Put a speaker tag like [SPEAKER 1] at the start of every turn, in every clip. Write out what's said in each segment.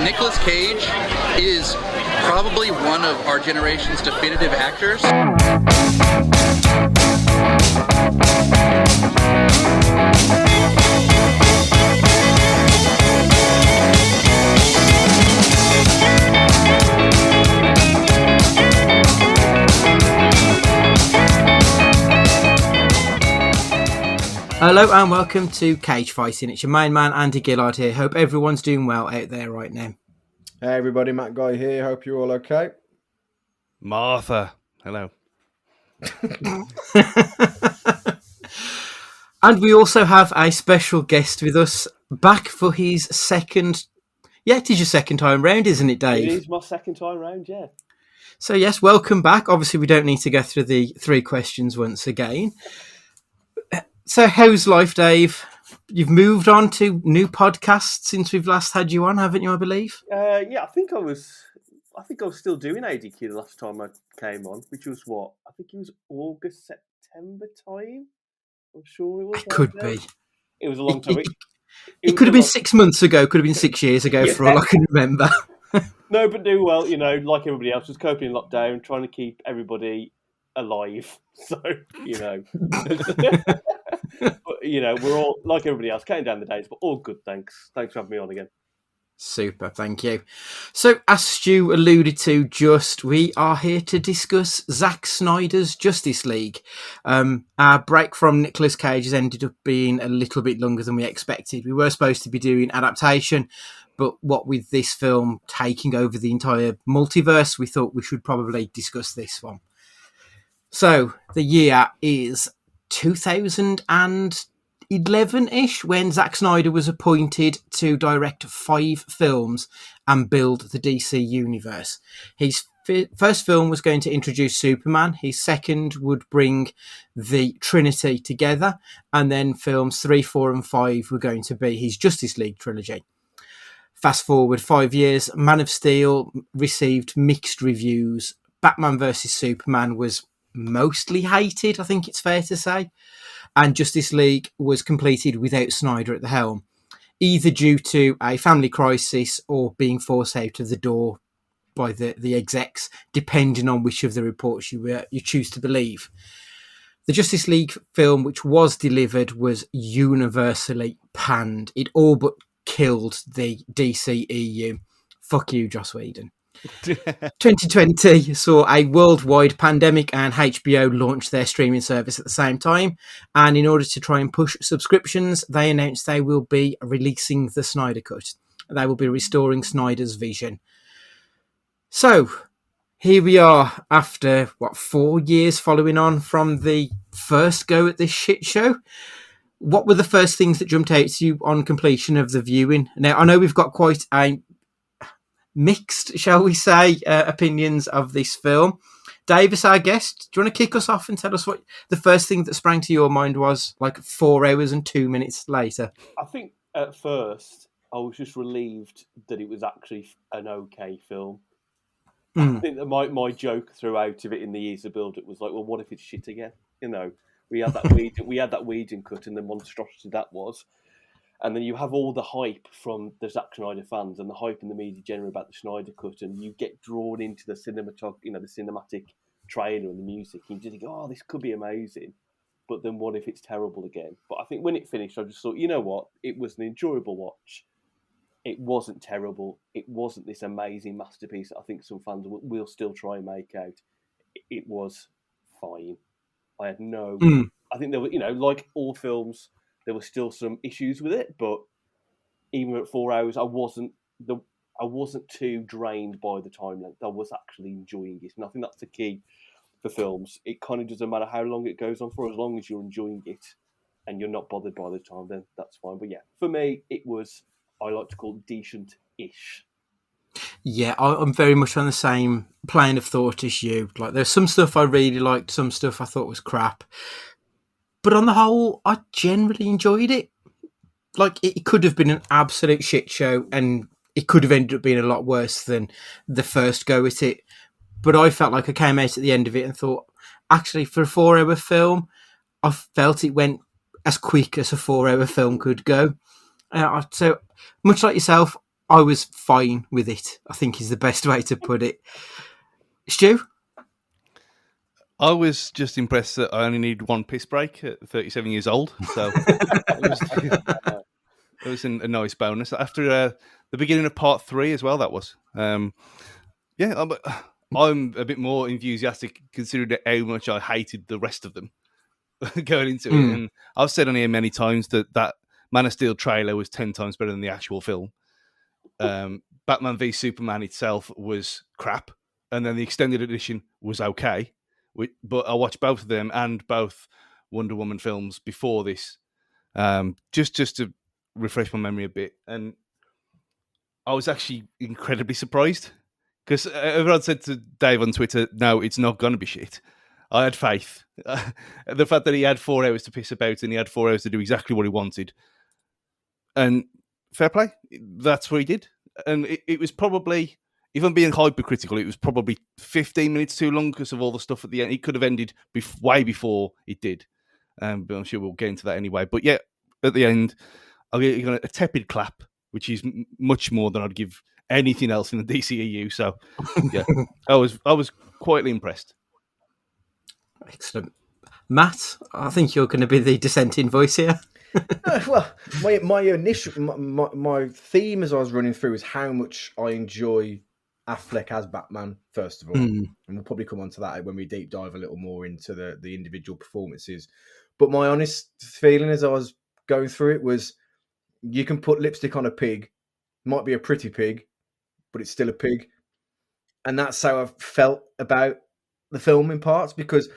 [SPEAKER 1] Nicolas Cage is probably one of our generation's definitive actors.
[SPEAKER 2] Hello and welcome to Cage Fighting. It's your main man Andy Gillard here. Hope everyone's doing well out there right now.
[SPEAKER 3] Hey everybody, Matt Guy here. Hope you're all okay.
[SPEAKER 4] Martha, hello.
[SPEAKER 2] And we also have a special guest with us, back for his second... Yeah, it is your second time round, isn't it, Dave?
[SPEAKER 5] It is my second time round, yeah.
[SPEAKER 2] So yes, welcome back. Obviously, we don't need to go through the 3 questions once again. So how's life, Dave? You've moved on to new podcasts since we've last had you on, haven't you, I believe?
[SPEAKER 5] Yeah, I think I was still doing ADQ the last time I came on, which was what? I think it was August, September time. I'm sure it was.
[SPEAKER 2] It could be.
[SPEAKER 5] It was a long time.
[SPEAKER 2] It could have been 6 months ago, could have been 6 years ago,
[SPEAKER 5] Yeah.
[SPEAKER 2] for all I can remember.
[SPEAKER 5] No, but do well, like everybody else, was coping in lockdown, trying to keep everybody alive. So, But, we're all, like everybody else, counting down the days, but all good, thanks. Thanks for having me on again.
[SPEAKER 2] Super, thank you. So, as Stu alluded to we are here to discuss Zack Snyder's Justice League. Our break from Nicolas Cage has ended up being a little bit longer than we expected. We were supposed to be doing adaptation, but what with this film taking over the entire multiverse, we thought we should probably discuss this one. So, the year is 2011-ish, when Zack Snyder was appointed to direct 5 films and build the DC universe. His first film was going to introduce Superman. His second would bring the Trinity together. And then films 3, 4 and 5 were going to be his Justice League trilogy. Fast forward 5 years, Man of Steel received mixed reviews. Batman vs Superman was mostly hated, I think it's fair to say. And Justice League was completed without Snyder at the helm, either due to a family crisis or being forced out of the door by the execs, depending on which of the reports you choose to believe. The Justice League film, which was delivered, was universally panned. It all but killed the DCEU. Fuck you, Joss Whedon. 2020 saw a worldwide pandemic, and HBO launched their streaming service at the same time. And in order to try and push subscriptions, they announced they will be releasing the Snyder Cut. They will be restoring Snyder's vision. So here we are after 4 years following on from the first go at this shit show. What were the first things that jumped out to you on completion of the viewing? Now, I know we've got quite a mixed, shall we say, opinions of this film. Davis, our guest, do you want to kick us off and tell us what the first thing that sprang to your mind was, 4 hours and 2 minutes later?
[SPEAKER 5] I think at first I was just relieved that it was actually an okay film. I think that my joke throughout of it in the years of build it was like, well, what if it's shit again? We had that Whedon cut and the monstrosity that was. And then you have all the hype from the Zack Snyder fans and the hype in the media generally about the Snyder Cut, and you get drawn into the cinematic trailer and the music. And you just think, oh, this could be amazing. But then what if it's terrible again? But I think when it finished, I just thought, you know what? It was an enjoyable watch. It wasn't terrible. It wasn't this amazing masterpiece that I think some fans will still try and make out. It was fine. I had no... I think there were, like all films, there were still some issues with it, but even at 4 hours, I wasn't too drained by the time length. I was actually enjoying it, and I think that's the key for films. It kind of doesn't matter how long it goes on for, as long as you're enjoying it and you're not bothered by the time, then that's fine. But yeah, for me, it was, I like to call decent-ish.
[SPEAKER 2] Yeah, I'm very much on the same plane of thought as you. There's some stuff I really liked, some stuff I thought was crap. But on the whole, I generally enjoyed it. It could have been an absolute shit show, and it could have ended up being a lot worse than the first go at it. But I felt like I came out at the end of it and thought, actually, for a 4-hour film, I felt it went as quick as a 4-hour film could go. So, much like yourself, I was fine with it, I think is the best way to put it. Stu?
[SPEAKER 4] I was just impressed that I only need one piss break at 37 years old. So it was a nice bonus. After the beginning of part 3 as well, that was. Yeah, I'm a bit more enthusiastic considering how much I hated the rest of them going into it. And I've said on here many times that Man of Steel trailer was 10 times better than the actual film. Batman v Superman itself was crap, and then the extended edition was okay. But I watched both of them and both Wonder Woman films before this, just to refresh my memory a bit. And I was actually incredibly surprised because everyone said to Dave on Twitter, "No, it's not going to be shit." I had faith. The fact that he had 4 hours to piss about and he had 4 hours to do exactly what he wanted, and fair play. That's what he did. And it was probably, if I'm being hypercritical, it was probably 15 minutes too long because of all the stuff at the end. It could have ended way before it did. But I'm sure we'll get into that anyway. But yeah, at the end, I'll give it a tepid clap, which is much more than I'd give anything else in the DCEU. So yeah, I was quietly impressed.
[SPEAKER 2] Excellent. Matt, I think you're going to be the dissenting voice here.
[SPEAKER 3] Well, my initial my theme as I was running through is how much I enjoy Affleck as Batman. First of all, and we'll probably come on to that when we deep dive a little more into the individual performances. But my honest feeling as I was going through it was, you can put lipstick on a pig, might be a pretty pig, but it's still a pig, and that's how I've felt about the film in parts. Because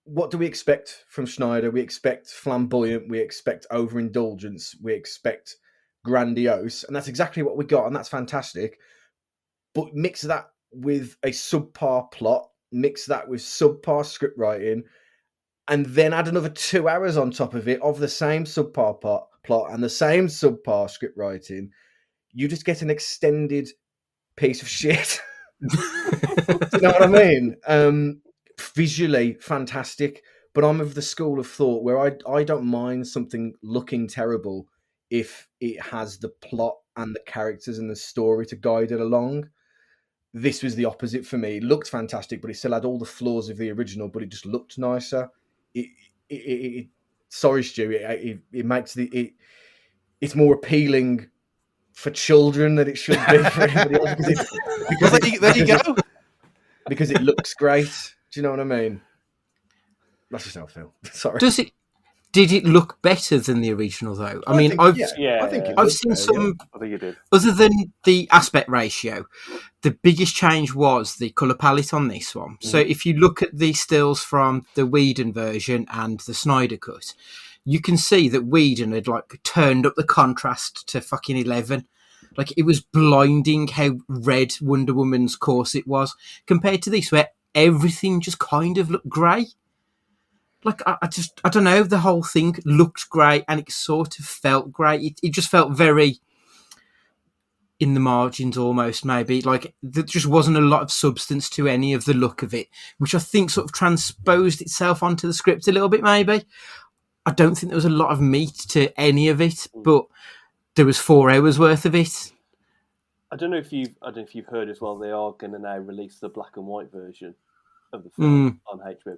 [SPEAKER 3] what do we expect from Snyder? We expect flamboyant, we expect overindulgence, we expect grandiose, and that's exactly what we got, and that's fantastic. But mix that with a subpar plot, mix that with subpar script writing, and then add another 2 hours on top of it of the same subpar plot and the same subpar script writing, you just get an extended piece of shit. Do you know what I mean? Visually fantastic, but I'm of the school of thought where I don't mind something looking terrible if it has the plot and the characters and the story to guide it along. This was the opposite for me. It looked fantastic, but it still had all the flaws of the original, but it just looked nicer. Sorry, Stu, it makes it's more appealing for children than it should be for anybody else
[SPEAKER 4] There you go.
[SPEAKER 3] Because it looks great. Do you know what I mean? That's just how I feel. Sorry.
[SPEAKER 2] Did it look better than the original though? I've seen some.
[SPEAKER 5] I think it did.
[SPEAKER 2] Other than the aspect ratio, the biggest change was the colour palette on this one. So if you look at the stills from the Whedon version and the Snyder cut, you can see that Whedon had turned up the contrast to fucking 11. It was blinding how red Wonder Woman's corset was compared to this, where everything just kind of looked grey. I don't know, the whole thing looked grey and it sort of felt grey. It just felt very in the margins almost, maybe. There just wasn't a lot of substance to any of the look of it, which I think sort of transposed itself onto the script a little bit, maybe. I don't think there was a lot of meat to any of it, but there was 4 hours worth of it.
[SPEAKER 5] I don't know if you've heard as well. They are going to now release the black and white version of the film on HBO.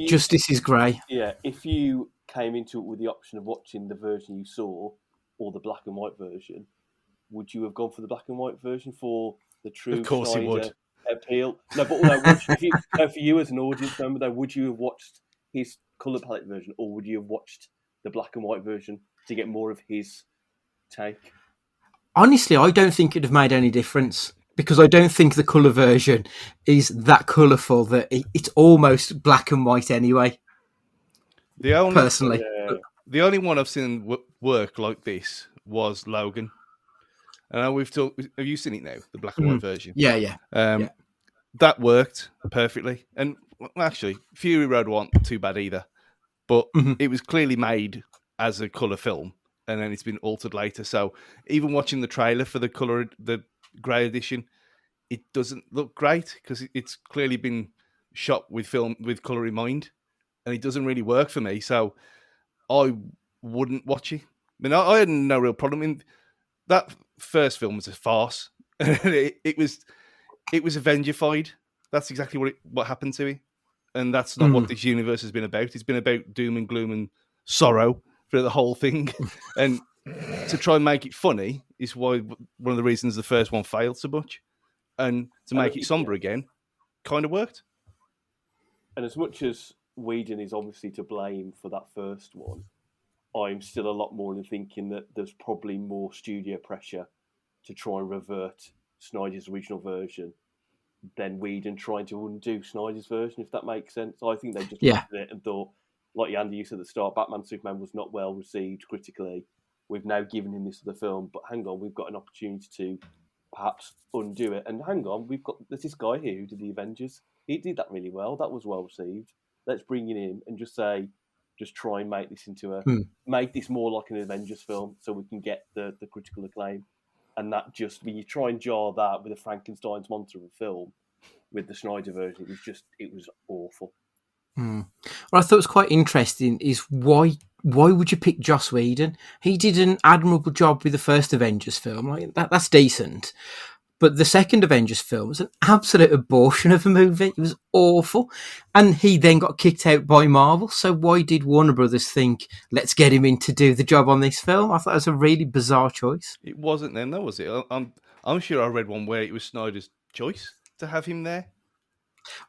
[SPEAKER 2] Justice is grey.
[SPEAKER 5] Yeah, if you came into it with the option of watching the version you saw or the black and white version, would you have gone for the black and white version for the true
[SPEAKER 4] Of course
[SPEAKER 5] Snyder
[SPEAKER 4] he would.
[SPEAKER 5] appeal? No, but for you as an audience member, though, would you have watched his colour palette version, or would you have watched the black and white version to get more of his take?
[SPEAKER 2] Honestly, I don't think it'd have made any difference, because I don't think the colour version is that colourful that it's almost black and white anyway. Personally.
[SPEAKER 4] The only one I've seen work like this was Logan. And we've talked. Have you seen it now? The black and white version.
[SPEAKER 2] Yeah.
[SPEAKER 4] That worked perfectly. And actually, Fury Road wasn't too bad either. But it was clearly made as a colour film, and then it's been altered later. So even watching the trailer for the grey edition, it doesn't look great because it's clearly been shot with colour in mind, and it doesn't really work for me. So I wouldn't watch it. I mean, I had no real problem in that first film was a farce. it was Avengerified. That's exactly what happened to it, and that's not what this universe has been about. It's been about doom and gloom and sorrow for the whole thing, and to try and make it funny is why one of the reasons the first one failed so much, and to make it somber again, kind of worked.
[SPEAKER 5] And as much as Whedon is obviously to blame for that first one, I'm still a lot more in thinking that there's probably more studio pressure to try and revert Snyder's original version than Whedon trying to undo Snyder's version, if that makes sense. I think they just looked at it and thought, like Andy, you said at the start, Batman Superman was not well received critically. We've now given him this other film, but hang on, we've got an opportunity to perhaps undo it. And hang on, there's this guy here who did the Avengers. He did that really well. That was well received. Let's bring it in and just try and make this into make this more like an Avengers film, so we can get the critical acclaim. And that just, when you try and jar that with a Frankenstein's monster of a film, with the Snyder version, it was awful.
[SPEAKER 2] What I thought was quite interesting is why would you pick Joss Whedon? He did an admirable job with the first Avengers film. Like that's decent. But the second Avengers film was an absolute abortion of a movie. It was awful. And he then got kicked out by Marvel. So why did Warner Brothers think, let's get him in to do the job on this film? I thought it was a really bizarre choice.
[SPEAKER 4] It wasn't then, though, was it? I'm sure I read one where it was Snyder's choice to have him there.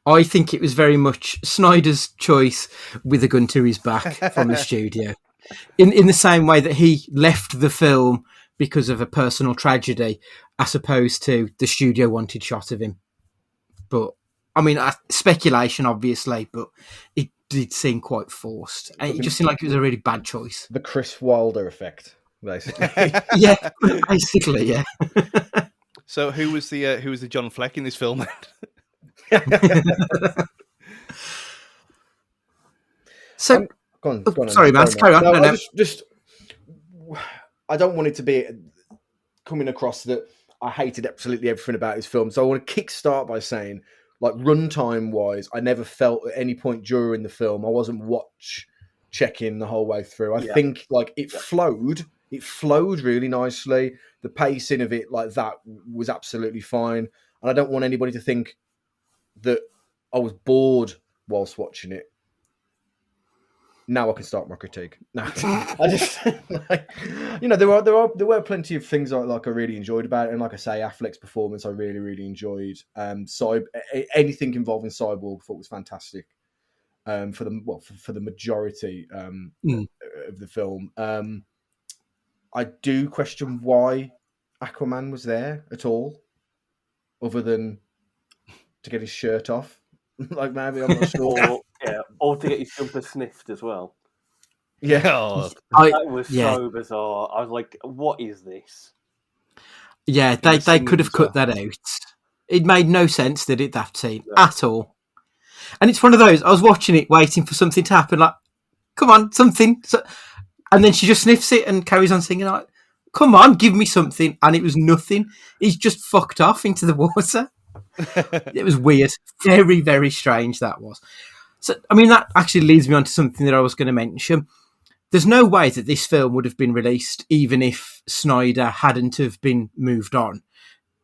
[SPEAKER 2] I think it was very much Snyder's choice with a gun to his back from the studio. In the same way that he left the film because of a personal tragedy, as opposed to the studio wanted shot of him. But, I mean, speculation, obviously, but it did seem quite forced. And it just seemed like it was a really bad choice.
[SPEAKER 3] The Chris Wilder effect, basically.
[SPEAKER 2] Yeah, basically, yeah.
[SPEAKER 4] So who was the John Fleck in this film?
[SPEAKER 2] So,
[SPEAKER 3] go on,
[SPEAKER 2] sorry, Matt, carry on. No.
[SPEAKER 3] I don't want it to be coming across that I hated absolutely everything about his film. So I want to kickstart by saying, like, runtime wise, I never felt at any point during the film I wasn't watch checking the whole way through. I think like it flowed really nicely. The pacing of it like that was absolutely fine. And I don't want anybody to think that I was bored whilst watching it. Now I can start my critique. No, I just, there were plenty of things I really enjoyed about it, and like I say, Affleck's performance I really, really enjoyed. Anything involving Cyborg I thought was fantastic. For the majority of the film, I do question why Aquaman was there at all, other than to get his shirt off. Like maybe I'm not sure.
[SPEAKER 5] Or to get his jumper sniffed as well.
[SPEAKER 3] Yeah,
[SPEAKER 5] that was so bizarre. I was like, "What is this?"
[SPEAKER 2] Yeah, they could have cut that out. It made no sense, did it? That scene at all. And it's one of those. I was watching it, waiting for something to happen. Like, come on, something. And then she just sniffs it and carries on singing. Like, come on, give me something. And it was nothing. He's just fucked off into the water. It was weird. Very, very strange, that was. So, I mean, that actually leads me on to something that I was going to mention. There's no way that this film would have been released even if Snyder hadn't have been moved on.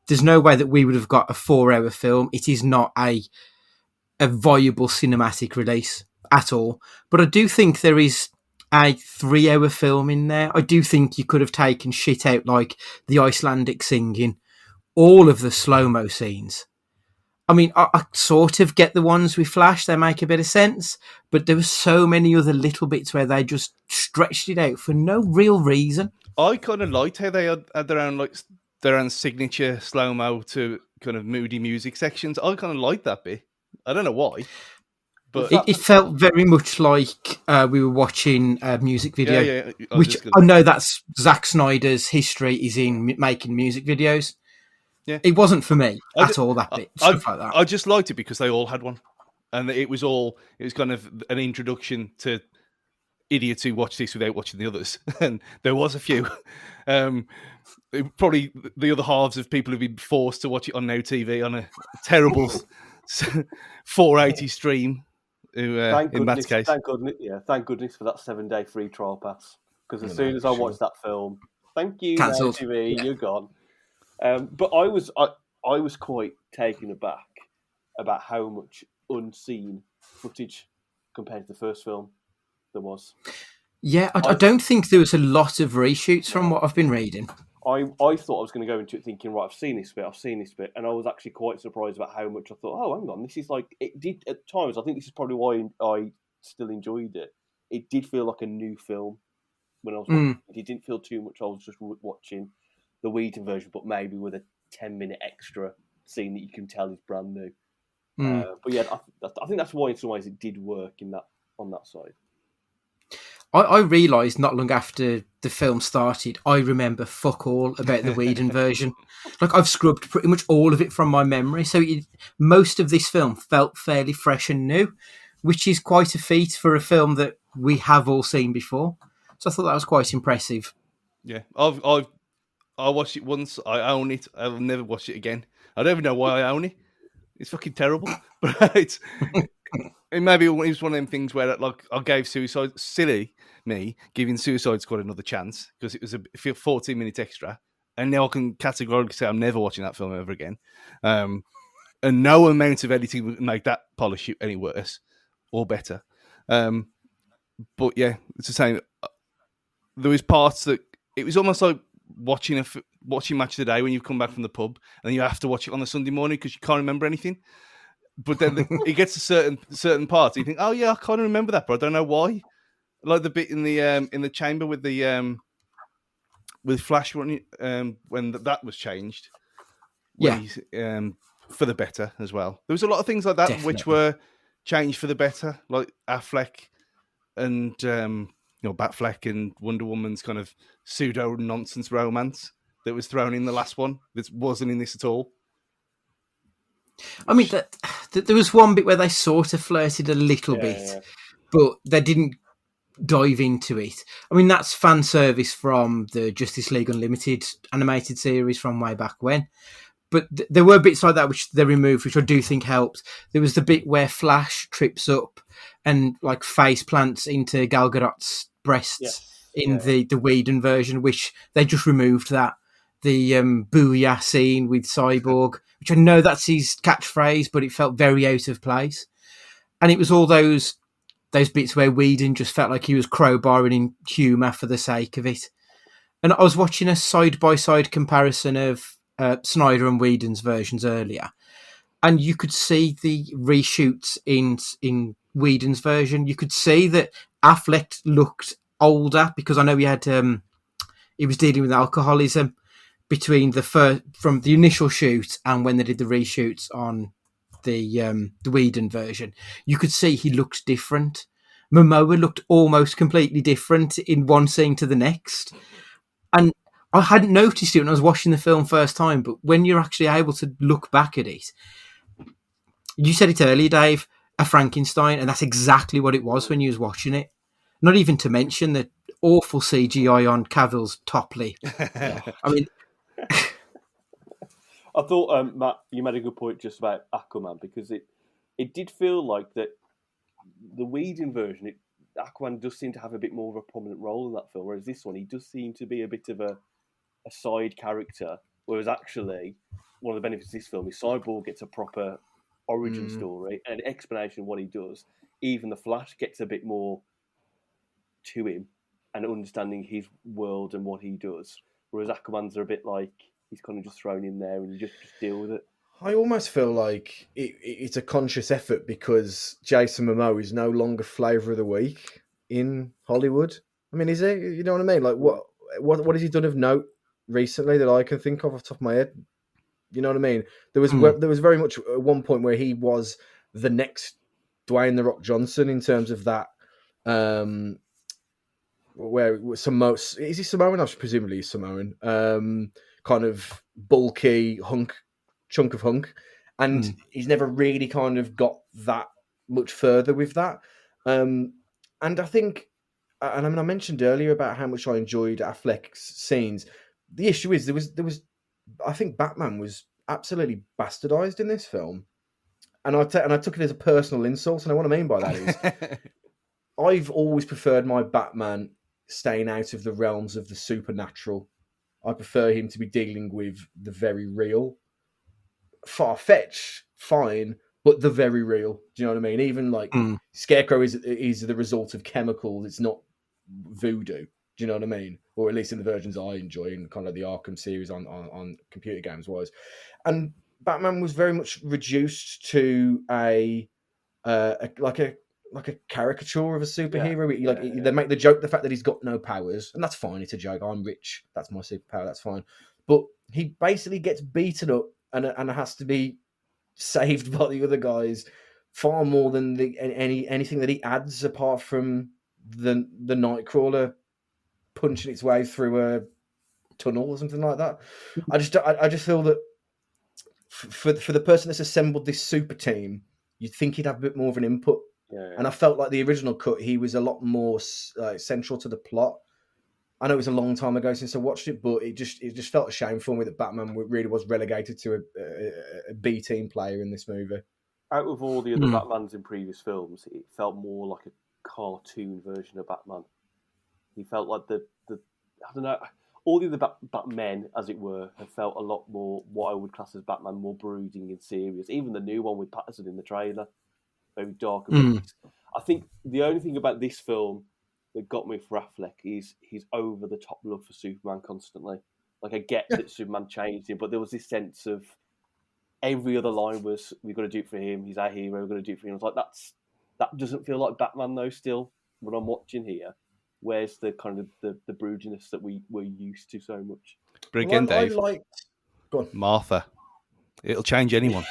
[SPEAKER 2] There's no way that we would have got a 4-hour film. It is not a viable cinematic release at all. But I do think there is a 3-hour film in there. I do think you could have taken shit out like the Icelandic singing, all of the slow-mo scenes. I mean, I sort of get the ones with Flash. They make a bit of sense. But there were so many other little bits where they just stretched it out for no real reason.
[SPEAKER 4] I kind of liked how they had their own signature slow-mo to kind of moody music sections. I kind of liked that bit. I don't know why. But
[SPEAKER 2] it felt very much like we were watching a music video.
[SPEAKER 4] Yeah.
[SPEAKER 2] Which I know that's Zack Snyder's history is in making music videos.
[SPEAKER 4] Yeah.
[SPEAKER 2] It wasn't for me at all, that bit. Stuff like that.
[SPEAKER 4] I just liked it because they all had one. And it was kind of an introduction to idiots who watch this without watching the others. And there was a few. Probably the other halves of people who've been forced to watch it on Now TV on a terrible 480 stream. In Matt's case.
[SPEAKER 5] Thank goodness for that 7-day free trial pass. Because as soon as I watched that film, thank you,
[SPEAKER 2] Cancelled.
[SPEAKER 5] Now TV, you're gone. But I was quite taken aback about how much unseen footage compared to the first film there was.
[SPEAKER 2] Yeah, I don't think there was a lot of reshoots from what I've been reading.
[SPEAKER 5] I thought I was going to go into it thinking, right, I've seen this bit, and I was actually quite surprised about how much I thought, oh, hang on, this is like, it did, at times, I think this is probably why I still enjoyed it. It did feel like a new film when I was watching it. It didn't feel too much, I was just watching the Whedon version, but maybe with a 10-minute extra scene that you can tell is brand new. But yeah, I think that's why in some ways it did work on that side.
[SPEAKER 2] I realised not long after the film started, I remember fuck all about the Whedon version. Like, I've scrubbed pretty much all of it from my memory. So most of this film felt fairly fresh and new, which is quite a feat for a film that we have all seen before. So I thought that was quite impressive.
[SPEAKER 4] Yeah, I watched it once. I own it. I'll never watch it again. I don't even know why I own it. It's fucking terrible. But it's... And maybe it was one of them things where, like, I gave silly me giving Suicide Squad another chance because it was a 14 minutes extra, and now I can categorically say I'm never watching that film ever again. And no amount of editing would make that polish any worse or better. But yeah, it's the same. There was parts that it was almost like watching Match of the Day when you come back from the pub, and then you have to watch it on the Sunday morning because you can't remember anything. But then it gets to certain parts. You think, oh yeah, I kind of remember that, but I don't know why. Like the bit in the chamber with the with Flash when that was changed.
[SPEAKER 2] Yeah,
[SPEAKER 4] for the better as well. There was a lot of things like that which were changed for the better, like Affleck and Batfleck and Wonder Woman's kind of pseudo nonsense romance that was thrown in the last one. That wasn't in this at all.
[SPEAKER 2] I mean, there was one bit where they sort of flirted a little bit, but they didn't dive into it. I mean, that's fan service from the Justice League Unlimited animated series from way back when. But there were bits like that which they removed, which I do think helped. There was the bit where Flash trips up and like face plants into Gal Gadot's breasts in the Whedon version, which they just removed that. The Booyah scene with Cyborg, which I know that's his catchphrase, but it felt very out of place. And it was all those bits where Whedon just felt like he was crowbarring in humour for the sake of it. And I was watching a side-by-side comparison of Snyder and Whedon's versions earlier, and you could see the reshoots in Whedon's version. You could see that Affleck looked older because I know he was dealing with alcoholism between from the initial shoot and when they did the reshoots on the Whedon version. You could see he looked different. Momoa looked almost completely different in one scene to the next. And I hadn't noticed it when I was watching the film first time, but when you're actually able to look back at it, you said it earlier, Dave, a Frankenstein, and that's exactly what it was when you was watching it. Not even to mention the awful CGI on Cavill's top lip. I mean...
[SPEAKER 5] I thought, Matt, you made a good point just about Aquaman, because it did feel like that the Whedon version, Aquaman does seem to have a bit more of a prominent role in that film, whereas this one, he does seem to be a bit of a side character, whereas actually, one of the benefits of this film is Cyborg gets a proper origin story and explanation of what he does. Even the Flash gets a bit more to him and understanding his world and what he does, whereas Aquaman's are a bit like he's kind of just thrown in there and you just deal with it.
[SPEAKER 3] I almost feel like it's a conscious effort because Jason Momoa is no longer flavour of the week in Hollywood. I mean, is it? You know what I mean? Like, what has he done of note recently that I can think of off the top of my head? You know what I mean? There was very much at one point where he was the next Dwayne The Rock Johnson in terms of that. Where is he Samoan? Presumably he's Samoan. Kind of bulky chunk of hunk, and he's never really kind of got that much further with that. And I think, and I mean, I mentioned earlier about how much I enjoyed Affleck's scenes. The issue is there was I think Batman was absolutely bastardized in this film, and I took it as a personal insult. And what I mean by that is, I've always preferred my Batman staying out of the realms of the supernatural I prefer him to be dealing with the very real. Far-fetched, fine, but the very real. Do you know what I mean? Even like Scarecrow is the result of chemicals. It's not voodoo. Do you know what I mean? Or at least in the versions I enjoy, in kind of the Arkham series on computer games wise. And Batman was very much reduced to a caricature of a superhero. They make the joke the fact that he's got no powers, and that's fine. It's a joke. I'm rich. That's my superpower. That's fine. But he basically gets beaten up and has to be saved by the other guys far more than anything that he adds, apart from the Nightcrawler punching its way through a tunnel or something like that. I just feel that for the person that's assembled this super team, you'd think he'd have a bit more of an input.
[SPEAKER 5] Yeah.
[SPEAKER 3] And I felt like the original cut, he was a lot more central to the plot. I know it was a long time ago since I watched it, but it just felt a shame for me that Batman really was relegated to a B team player in this movie.
[SPEAKER 5] Out of all the other Batmans in previous films, it felt more like a cartoon version of Batman. He felt like the I don't know, all the other Batmen, as it were, have felt a lot more what I would class as Batman, more brooding and serious. Even the new one with Patterson in the trailer, very dark. I think the only thing about this film that got me for Affleck is his over-the-top love for Superman constantly. Like, I get that Superman changed him, but there was this sense of every other line was, we've got to do it for him, he's our hero, we've got to do it for him. I was like, that doesn't feel like Batman, though, still, when I'm watching here. Where's the kind of the broodiness that we're used to so much?
[SPEAKER 4] But again, Dave,
[SPEAKER 3] Go on.
[SPEAKER 4] Martha. It'll change anyone.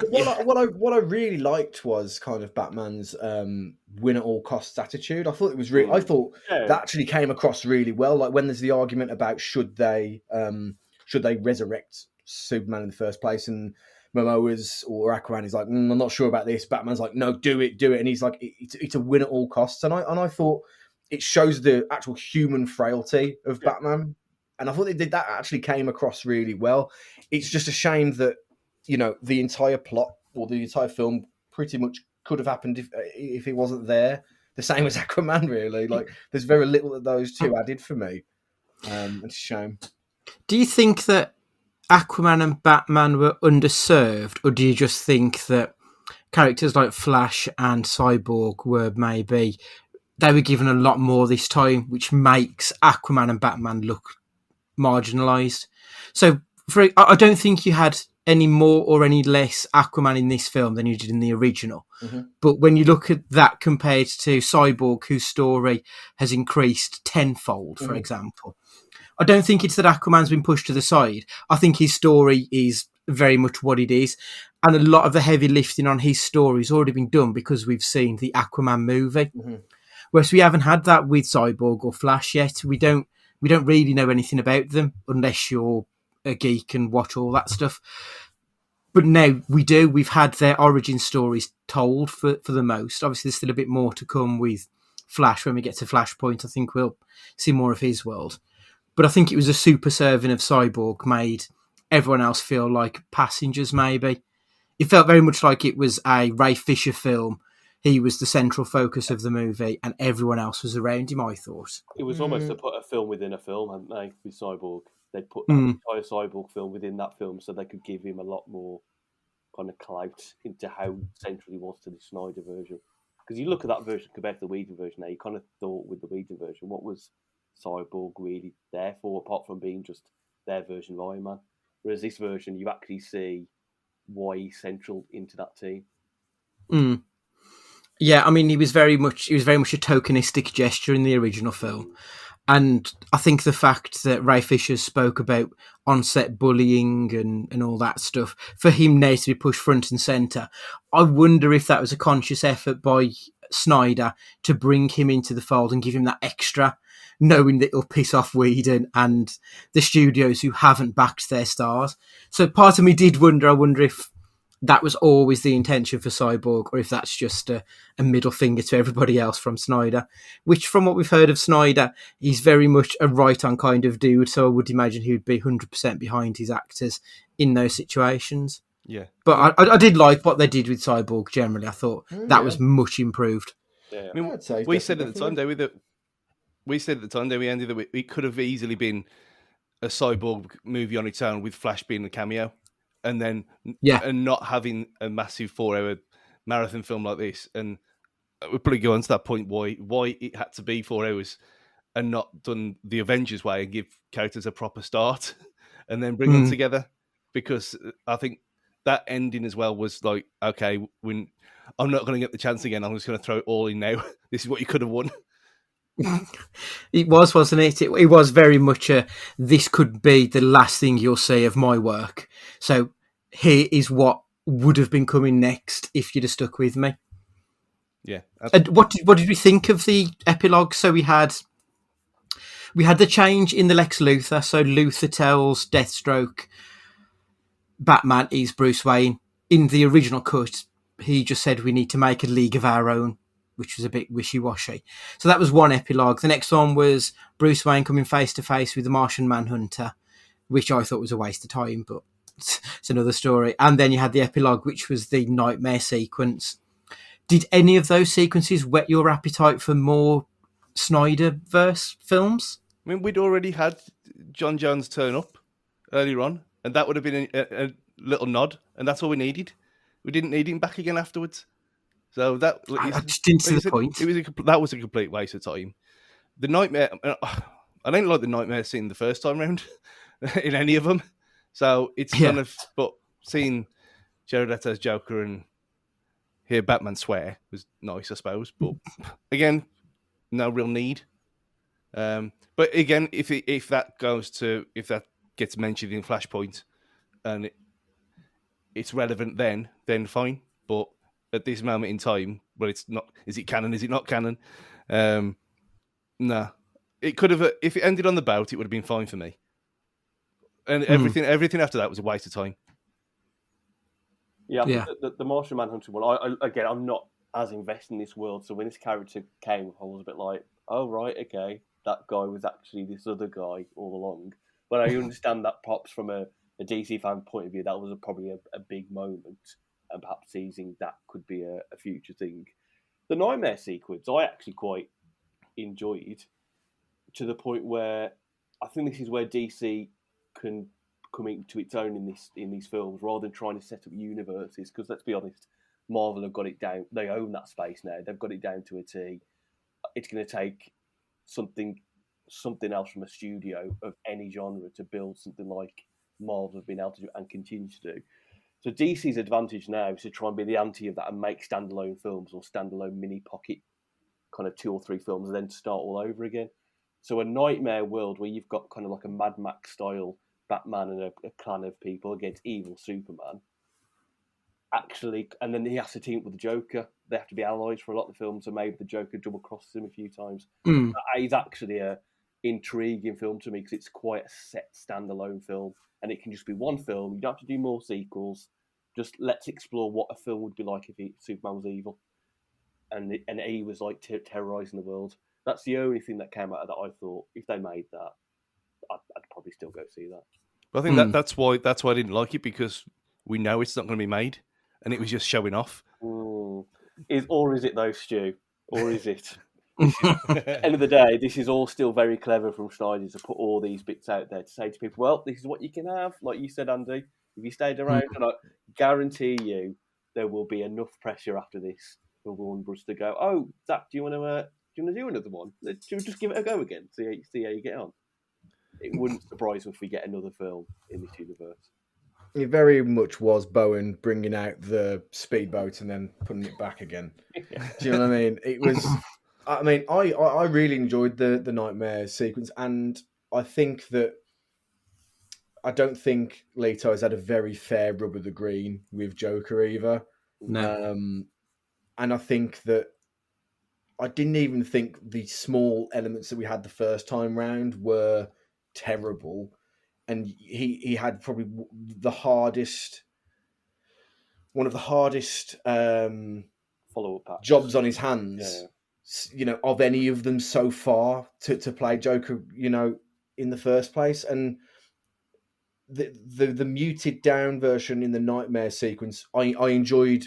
[SPEAKER 3] What I really liked was kind of Batman's win at all costs attitude. I thought it was really. I thought that actually came across really well. Like when there's the argument about should they resurrect Superman in the first place, and Momoa's or Aquaman is like, I'm not sure about this. Batman's like, no, do it, and he's like, it's a win at all costs. And I thought it shows the actual human frailty of Batman. And I thought that actually came across really well. It's just a shame that, the entire plot or the entire film pretty much could have happened if he wasn't there. The same as Aquaman, really. Like, there's very little that those two added for me. It's a shame.
[SPEAKER 2] Do you think that Aquaman and Batman were underserved, or do you just think that characters like Flash and Cyborg were they were given a lot more this time, which makes Aquaman and Batman look marginalised? So I don't think you had any more or any less Aquaman in this film than you did in the original. Mm-hmm. But when you look at that compared to Cyborg, whose story has increased tenfold, for example, I don't think it's that Aquaman's been pushed to the side. I think his story is very much what it is. And a lot of the heavy lifting on his story has already been done because we've seen the Aquaman movie. Mm-hmm. Whereas we haven't had that with Cyborg or Flash yet. We don't really know anything about them unless you're a geek and watch all that stuff. But now we do. We've had their origin stories told for the most. Obviously, there's still a bit more to come with Flash. When we get to Flashpoint, I think we'll see more of his world. But I think it was a super serving of Cyborg made everyone else feel like passengers, maybe. It felt very much like it was a Ray Fisher film. He was the central focus of the movie and everyone else was around him, I thought.
[SPEAKER 5] It was almost to put a film within a film, hadn't they, with Cyborg? They'd put that entire Cyborg film within that film so they could give him a lot more kind of clout into how central he was to the Snyder version. Because you look at that version compared to the Whedon version now, you kind of thought with the Whedon version, what was Cyborg really there for, apart from being just their version of Iron Man? Whereas this version, you actually see why he's central into that team.
[SPEAKER 2] Yeah, I mean, he was very much a tokenistic gesture in the original film. And I think the fact that Ray Fisher spoke about on-set bullying and all that stuff, for him now to be pushed front and centre, I wonder if that was a conscious effort by Snyder to bring him into the fold and give him that extra, knowing that it'll piss off Whedon and the studios who haven't backed their stars. So part of me did wonder, I wonder if that was always the intention for Cyborg, or if that's just a middle finger to everybody else from Snyder, which from what we've heard of Snyder, he's very much a right-on kind of dude, so I would imagine he would be 100% behind his actors in those situations.
[SPEAKER 4] Yeah.
[SPEAKER 2] But I did like what they did with Cyborg generally. I thought that was much improved.
[SPEAKER 5] Yeah.
[SPEAKER 4] I mean, we said at the time, David, that we said at the time, then we ended that it could have easily been a cyborg movie on its own with Flash being a cameo, and then
[SPEAKER 2] Yeah.
[SPEAKER 4] and not having a massive 4-hour marathon film like this. And we'll probably go on to that point why it had to be 4 hours and not done the Avengers way and give characters a proper start and then bring them together. Because I think that ending as well was like, okay, I'm not going to get the chance again. I'm just going to throw it all in now. This is what you could have won.
[SPEAKER 2] It was, wasn't it? It was very much this could be the last thing you'll see of my work. So here is what would have been coming next if you'd have stuck with me.
[SPEAKER 4] Yeah.
[SPEAKER 2] And what did we think of the epilogue? So we had the change in the Lex Luthor. So Luthor tells Deathstroke Batman is Bruce Wayne. In the original cut, he just said we need to make a league of our own, which was a bit wishy-washy. So that was one epilogue. The next one was Bruce Wayne coming face-to-face with the Martian Manhunter, which I thought was a waste of time, but it's another story. And then you had the epilogue, which was the nightmare sequence. Did any of those sequences whet your appetite for more Snyderverse films?
[SPEAKER 4] I mean, we'd already had John Jones turn up earlier on, and that would have been a little nod, and that's all we needed. We didn't need him back again afterwards. So that
[SPEAKER 2] I just didn't see the point.
[SPEAKER 4] That was a complete waste of time. The nightmare, I don't like the nightmare scene the first time round in any of them. So it's kind of, but seeing Jared Leto's Joker and hear Batman swear was nice, I suppose. But again, no real need. But again, if that gets mentioned in Flashpoint and it's relevant, then fine. But at this moment in time, well, it's not. Is it canon? Is it not canon? No. It could have. If it ended on the bout, it would have been fine for me. And everything after that was a waste of time.
[SPEAKER 5] Yeah. The Martian Manhunter one. I'm not as invested in this world. So when this character came, I was a bit like, oh right, okay, that guy was actually this other guy all along. But I understand that perhaps from a DC fan point of view, that was probably a big moment, and perhaps teasing that could be a future thing. The nightmare sequence, I actually quite enjoyed, to the point where I think this is where DC can come into its own in these films, rather than trying to set up universes. Because let's be honest, Marvel have got it down. They own that space now. They've got it down to a T. It's going to take something else from a studio of any genre to build something like Marvel have been able to do and continue to do. So DC's advantage now is to try and be the anti of that and make standalone films or standalone mini pocket kind of 2 or 3 films and then start all over again. So a nightmare world where you've got kind of like a Mad Max style Batman and a clan of people against evil Superman. Actually, and then he has to team up with the Joker. They have to be allies for a lot of the films, so maybe the Joker double crosses him a few times. That is actually a intriguing film to me because it's quite a set standalone film, and it can just be one film. You don't have to do more sequels. Just let's explore what a film would be like if Superman was evil, and he was like terrorizing the world. That's the only thing that came out of that. I thought if they made that, I'd probably still go see that.
[SPEAKER 4] But I think that's why I didn't like it, because we know it's not going to be made, and it was just showing off.
[SPEAKER 5] Is it though, Stu? Or is it? End of the day, this is all still very clever from Snyder to put all these bits out there to say to people, well, this is what you can have. Like you said, Andy, if you stayed around, and I guarantee you there will be enough pressure after this for Warner Bros. To go, oh, Zach, do you want to do another one? Just give it a go again, see how you get on. It wouldn't surprise me if we get another film in this universe.
[SPEAKER 3] It very much was Bowen bringing out the speedboat and then putting it back again. Do you know what I mean? It was. I mean, I really enjoyed the nightmare sequence, and I think that I don't think Leto has had a very fair rub of the green with Joker either.
[SPEAKER 2] No.
[SPEAKER 3] And I think that I didn't even think the small elements that we had the first time round were terrible. And he had probably one of the hardest
[SPEAKER 5] follow-up
[SPEAKER 3] jobs on his hands, of any of them so far to play Joker, in the first place. And the muted down version in the nightmare sequence, I enjoyed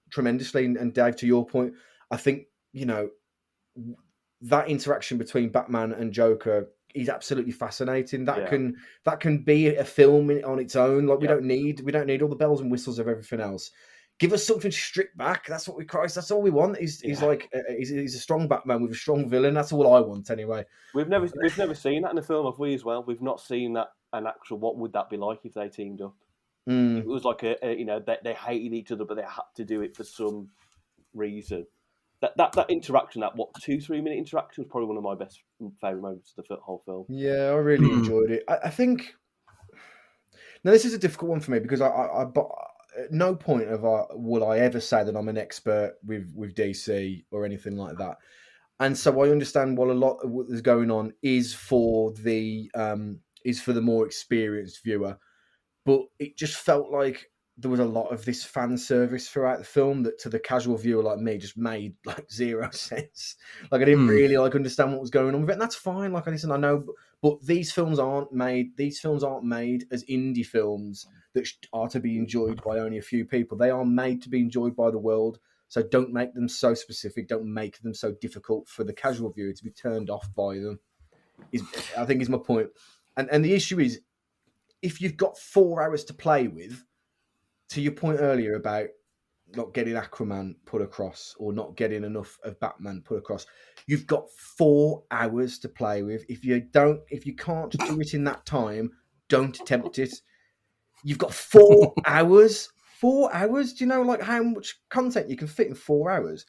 [SPEAKER 3] tremendously. And Dave, to your point, I think, that interaction between Batman and Joker is absolutely fascinating. That
[SPEAKER 5] Yeah.
[SPEAKER 3] can be a film on its own. Like we
[SPEAKER 5] Yeah.
[SPEAKER 3] don't need all the bells and whistles of everything else. Give us something stripped back. That's what that's all we want. Is like he's a strong Batman with a strong villain. That's all I want anyway.
[SPEAKER 5] We've never seen that in a film, have we? As well, we've not seen that an actual. What would that be like if they teamed up? It was like they hated each other, but they had to do it for some reason. That interaction, that 2-3 minute interaction, was probably one of my best favorite moments of the whole film.
[SPEAKER 3] Yeah, I really enjoyed it. I think now this is a difficult one for me because at no point will I ever say that I'm an expert with DC or anything like that. And so I understand what a lot of what is going on is for the more experienced viewer, but it just felt like there was a lot of this fan service throughout the film that to the casual viewer like me just made like zero sense. Like I didn't really like understand what was going on with it, and that's fine. Like I know, but these films aren't made. These films aren't made as indie films that are to be enjoyed by only a few people. They are made to be enjoyed by the world. So don't make them so specific. Don't make them so difficult for the casual viewer to be turned off by them. I think is my point. And the issue is, if you've got 4 hours to play with, to your point earlier about not getting Aquaman put across or not getting enough of Batman put across, you've got 4 hours to play with. If you can't do it in that time, don't attempt it. You've got 4 hours. 4 hours? Do you know like how much content you can fit in 4 hours?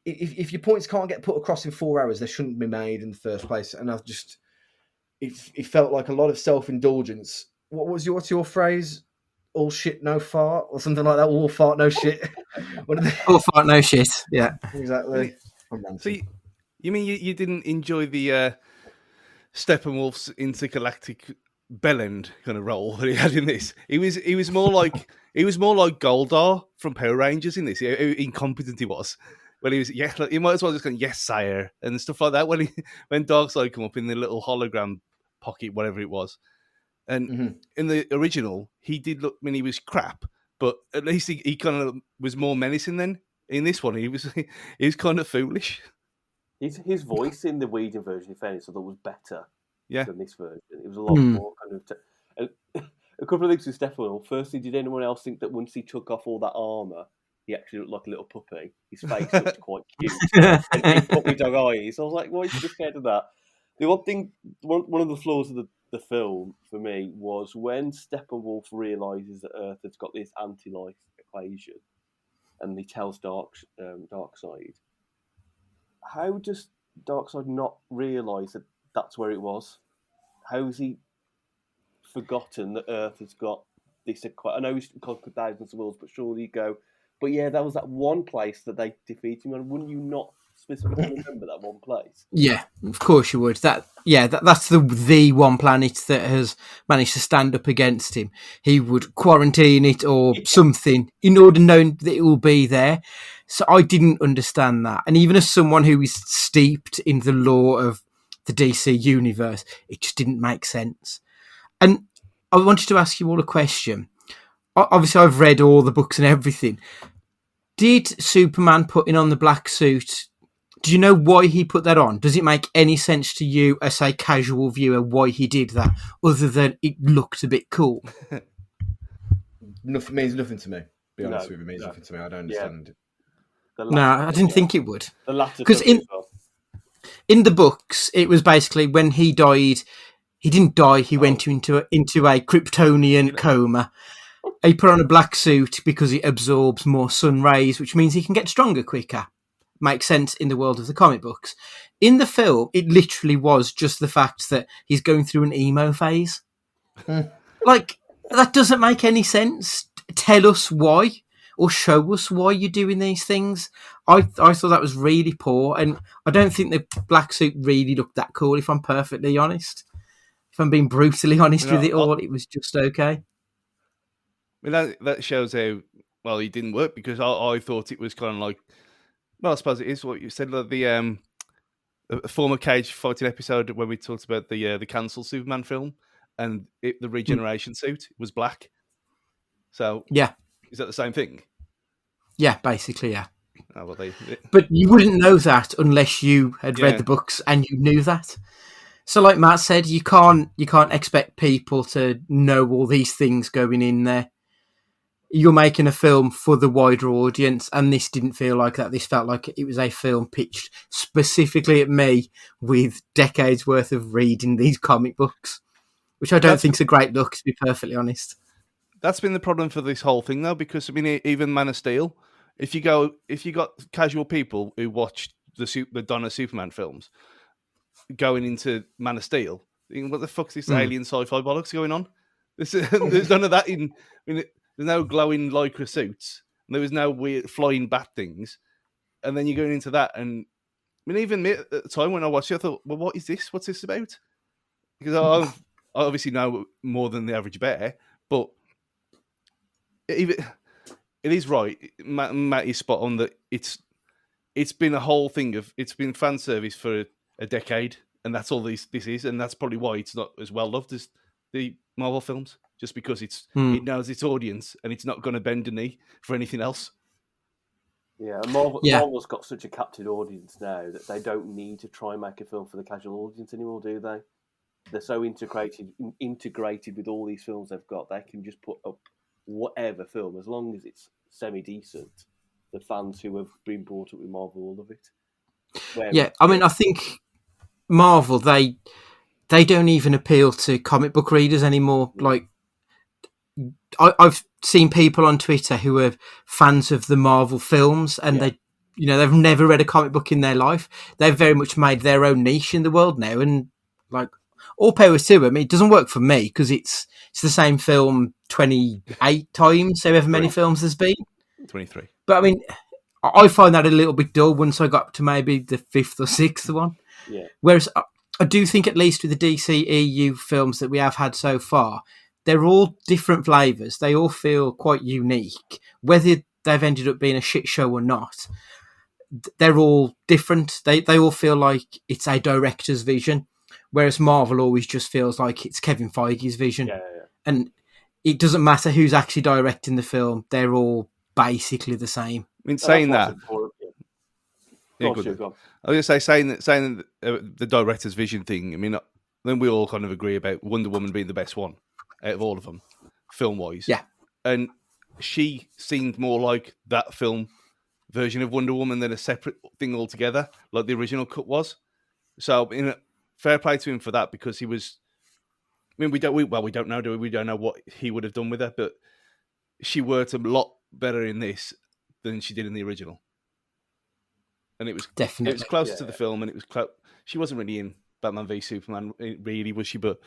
[SPEAKER 3] If your points can't get put across in 4 hours, they shouldn't be made in the first place. And it felt like a lot of self-indulgence. What's your phrase? All shit, no fart, or something like that. All fart, no shit.
[SPEAKER 2] All fart, no shit. Yeah,
[SPEAKER 3] exactly.
[SPEAKER 4] So you mean you didn't enjoy the Steppenwolf's intergalactic bellend kind of role that he had in this? He was more like Goldar from Power Rangers in this. How incompetent he was. When he was he might as well just go yes sire and stuff like that. When Darkseid come up in the little hologram pocket, whatever it was. And in the original, he did look. I mean, he was crap, but at least he kind of was more menacing. Then in this one, he was kind of foolish.
[SPEAKER 5] His voice in the Whedon version, in fairness, I thought was better than this version. It was a lot more kind of. A couple of things with Steppenwolf. Firstly, did anyone else think that once he took off all that armor, he actually looked like a little puppy? His face looked quite cute, and big puppy dog eyes. I was like, why is he so scared of that? The one thing, one of the flaws of the film for me was when Steppenwolf realizes that Earth has got this anti-life equation, and he tells Darkseid. How does Darkseid not realize that that's where it was? How has he forgotten that Earth has got this equation? I know he's conquered thousands of worlds, but surely you go. But yeah, that was that one place that they defeated him on. Wouldn't you not specifically remember that one place?
[SPEAKER 2] Yeah, of course you would. That's the one planet that has managed to stand up against him. He would quarantine it or something in order knowing that it will be there. So I didn't understand that. And even as someone who is steeped in the lore of the DC universe, it just didn't make sense. And I wanted to ask you all a question. Obviously, I've read all the books and everything. Did Superman putting on the black suit, do you know why he put that on? Does it make any sense to you as a casual viewer why he did that, other than it looked a bit cool?
[SPEAKER 3] Nothing means nothing to me. Be honest with you, it means nothing to me. I don't understand.
[SPEAKER 2] No, I didn't think it would.
[SPEAKER 5] The latter,
[SPEAKER 2] because in the books, it was basically when he died. He didn't die. He went into a Kryptonian coma. He put on a black suit because it absorbs more sun rays, which means he can get stronger quicker. Makes sense in the world of the comic books. In the film, it literally was just the fact that he's going through an emo phase. Like, that doesn't make any sense. Tell us why, or show us why you're doing these things. I thought that was really poor, and I don't think the black suit really looked that cool, if I'm perfectly honest. If I'm being brutally honest with it all, it was just okay.
[SPEAKER 4] I mean, that shows how well he didn't work, because I thought it was kind of like, well, I suppose it is what you said, like the former Cage fighting episode when we talked about the cancelled Superman film, and the regeneration suit was black. So
[SPEAKER 2] yeah,
[SPEAKER 4] is that the same thing?
[SPEAKER 2] Yeah, basically, yeah.
[SPEAKER 4] Oh, well,
[SPEAKER 2] But you wouldn't know that unless you had read
[SPEAKER 4] Yeah.
[SPEAKER 2] the books and you knew that. So, like Matt said, you can't expect people to know all these things going in there. You're making a film for the wider audience, and this didn't feel like that. This felt like it was a film pitched specifically at me with decades worth of reading these comic books, which I don't
[SPEAKER 4] That's-
[SPEAKER 2] think is a great look, to be perfectly honest.
[SPEAKER 4] That's been the problem for this whole thing, though, because I mean, even Man of Steel. If you got casual people who watched the Donna Superman films going into Man of Steel, thinking, what the fuck's this alien sci-fi bollocks going on? There's none of that in. I mean, there's no glowing lycra suits. And there was no weird flying bat things. And then you're going into that, and I mean, even me at the time when I watched it, I thought, well, what is this? What's this about? Because I obviously know more than the average bear, but it is right. Matt is spot on that it's been a whole thing of it's been fan service for a decade, and that's all this is, and that's probably why it's not as well loved as the Marvel films, just because it knows its audience and it's not going to bend a knee for anything else.
[SPEAKER 5] Yeah, and
[SPEAKER 2] Yeah.
[SPEAKER 5] Marvel's got such a captive audience now that they don't need to try and make a film for the casual audience anymore, do they? They're so integrated with all these films they've got, they can just put up whatever film, as long as it's semi-decent. The fans who have been brought up with Marvel will love it.
[SPEAKER 2] Yeah, I mean, I think Marvel, they don't even appeal to comic book readers anymore. Like, I've seen people on Twitter who are fans of the Marvel films, and they've never read a comic book in their life. They've very much made their own niche in the world now, and like, all power to them. It doesn't work for me because it's the same film 28 times, however many films there's been.
[SPEAKER 4] 23.
[SPEAKER 2] But I mean, I find that a little bit dull once I got to maybe the fifth or sixth one.
[SPEAKER 5] Yeah.
[SPEAKER 2] Whereas I do think, at least with the DCEU films that we have had so far, they're all different flavours. They all feel quite unique. Whether they've ended up being a shit show or not, they're all different. They all feel like it's a director's vision, whereas Marvel always just feels like it's Kevin Feige's vision.
[SPEAKER 5] Yeah.
[SPEAKER 2] And it doesn't matter who's actually directing the film. They're all basically the same.
[SPEAKER 4] I mean, saying that,
[SPEAKER 5] Yeah,
[SPEAKER 4] I was going to say saying that the director's vision thing. I mean, then we all kind of agree about Wonder Woman being the best one out of all of them, film wise.
[SPEAKER 2] Yeah,
[SPEAKER 4] and she seemed more like that film version of Wonder Woman than a separate thing altogether, like the original cut was. So, fair play to him for that, because he was. I mean, we don't know, do we? We don't know what he would have done with her, but she worked a lot better in this than she did in the original. And it was
[SPEAKER 2] definitely,
[SPEAKER 4] it was closer to the film, and it was she wasn't really in Batman v Superman, really, was she? But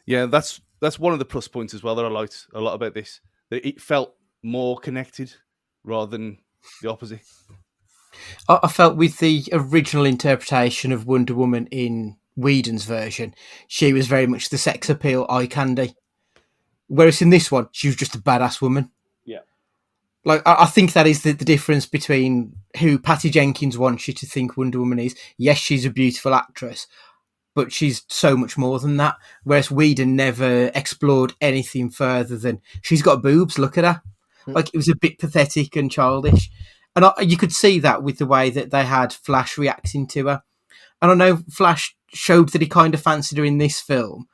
[SPEAKER 4] yeah, that's one of the plus points as well that I liked a lot about this. That it felt more connected rather than the opposite.
[SPEAKER 2] I felt with the original interpretation of Wonder Woman in Whedon's version, she was very much the sex appeal eye candy. Whereas in this one, she was just a badass woman.
[SPEAKER 5] Yeah.
[SPEAKER 2] Like, I think that is the difference between who Patty Jenkins wants you to think Wonder Woman is. Yes, she's a beautiful actress, but she's so much more than that. Whereas Whedon never explored anything further than she's got boobs, look at her. Like, it was a bit pathetic and childish. And you could see that with the way that they had Flash reacting to her. And I know Flash showed that he kind of fancied her in this film,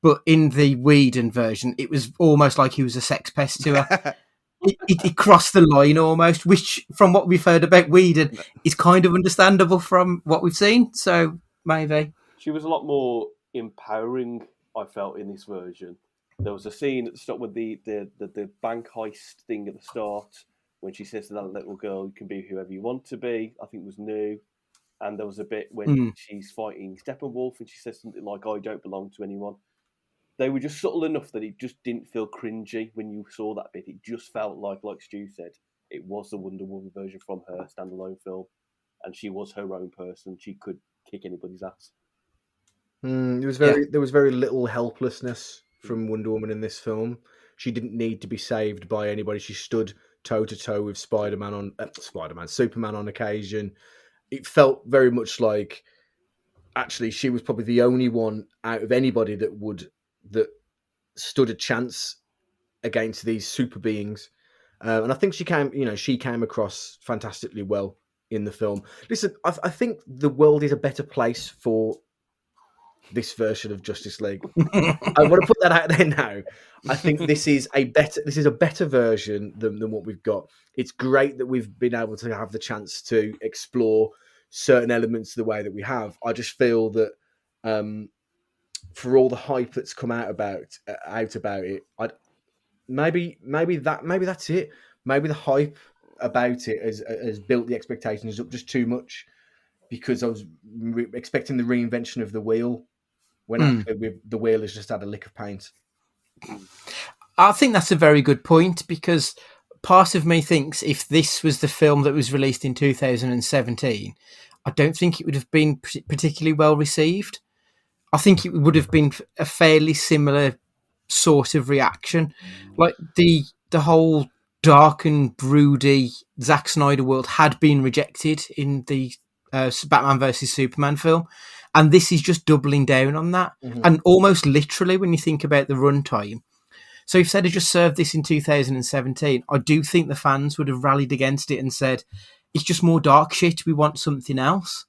[SPEAKER 2] but in the Whedon version, it was almost like he was a sex pest to her. It crossed the line almost, which, from what we've heard about Whedon, is kind of understandable from what we've seen. So maybe
[SPEAKER 5] she was a lot more empowering, I felt, in this version. There was a scene at the start with the bank heist thing at the start, when she says to that little girl, "You can be whoever you want to be." I think it was new. And there was a bit when she's fighting Steppenwolf, and she says something like, "I don't belong to anyone." They were just subtle enough that it just didn't feel cringy when you saw that bit. It just felt like Stu said, it was the Wonder Woman version from her standalone film, and she was her own person. She could kick anybody's ass.
[SPEAKER 3] There was very little helplessness from Wonder Woman in this film. She didn't need to be saved by anybody. She stood toe to toe with Superman on occasion. It felt very much like, actually, she was probably the only one out of anybody that stood a chance against these super beings. And I think she came across fantastically well in the film. Listen, I think the world is a better place for this version of Justice League. I want to put that out there now. I think this is a better version than what we've got. It's great that we've been able to have the chance to explore certain elements of the way that we have. I just feel that for all the hype that's come out about it, maybe that's it. Maybe the hype about it has built the expectations up just too much, because I was expecting the reinvention of the wheel when actually the wheel has just had a lick of paint.
[SPEAKER 2] I think that's a very good point, because part of me thinks if this was the film that was released in 2017, I don't think it would have been particularly well received. I think it would have been a fairly similar sort of reaction. Like the whole dark and broody Zack Snyder world had been rejected in the Batman versus Superman film, and this is just doubling down on that. And almost literally, when you think about the runtime, so if they'd have just served this in 2017, I do think the fans would have rallied against it and said, it's just more dark shit, we want something else.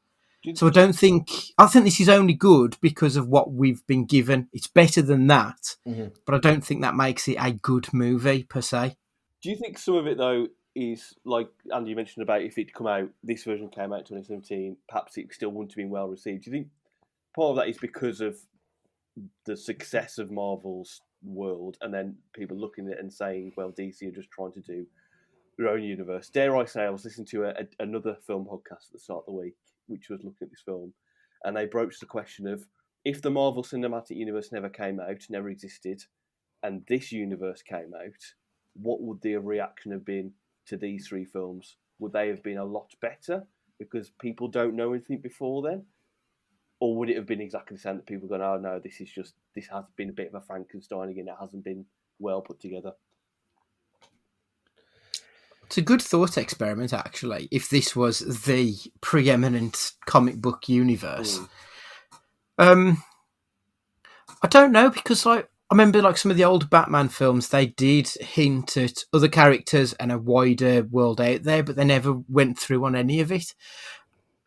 [SPEAKER 2] So I think this is only good because of what we've been given. It's better than that, but I don't think that makes it a good movie per se.
[SPEAKER 5] Do you think some of it, though, is like Andy, you mentioned about if this version came out in 2017, perhaps it still wouldn't have been well received? Do you think part of that is because of the success of Marvel's world, and then people looking at it and saying, well, DC are just trying to do their own universe? Dare I say, I was listening to another film podcast at the start of the week, which was looking at this film, and they broached the question of, if the Marvel Cinematic Universe never came out, never existed, and this universe came out, what would the reaction have been to these three films? Would they have been a lot better because people don't know anything before then? Or would it have been exactly the same, that people going, oh no, this has been a bit of a Frankenstein again, it hasn't been well put together?
[SPEAKER 2] It's a good thought experiment, actually, if this was the preeminent comic book universe. I don't know, because I remember some of the old Batman films, they did hint at other characters and a wider world out there, but they never went through on any of it.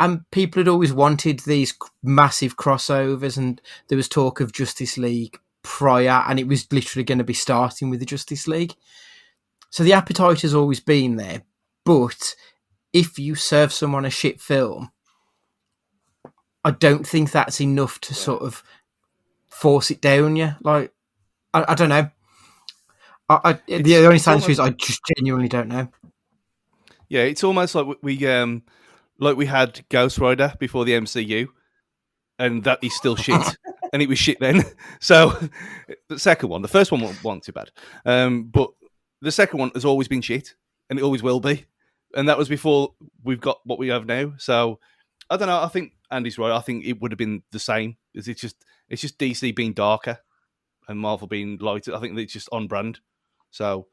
[SPEAKER 2] And people had always wanted these massive crossovers, and there was talk of Justice League prior, and it was literally going to be starting with the Justice League. So the appetite has always been there, but if you serve someone a shit film, I don't think that's enough to sort of force it down you. Like, I don't know. The only answer is I just genuinely don't know.
[SPEAKER 4] Yeah, it's almost like we had Ghost Rider before the MCU, and that is still shit, and it was shit then. So the second one, the first one wasn't too bad, but the second one has always been shit, and it always will be. And that was before we've got what we have now. So I don't know. I think Andy's right. I think it would have been the same. It's just DC being darker and Marvel being lighter. I think it's just on brand. So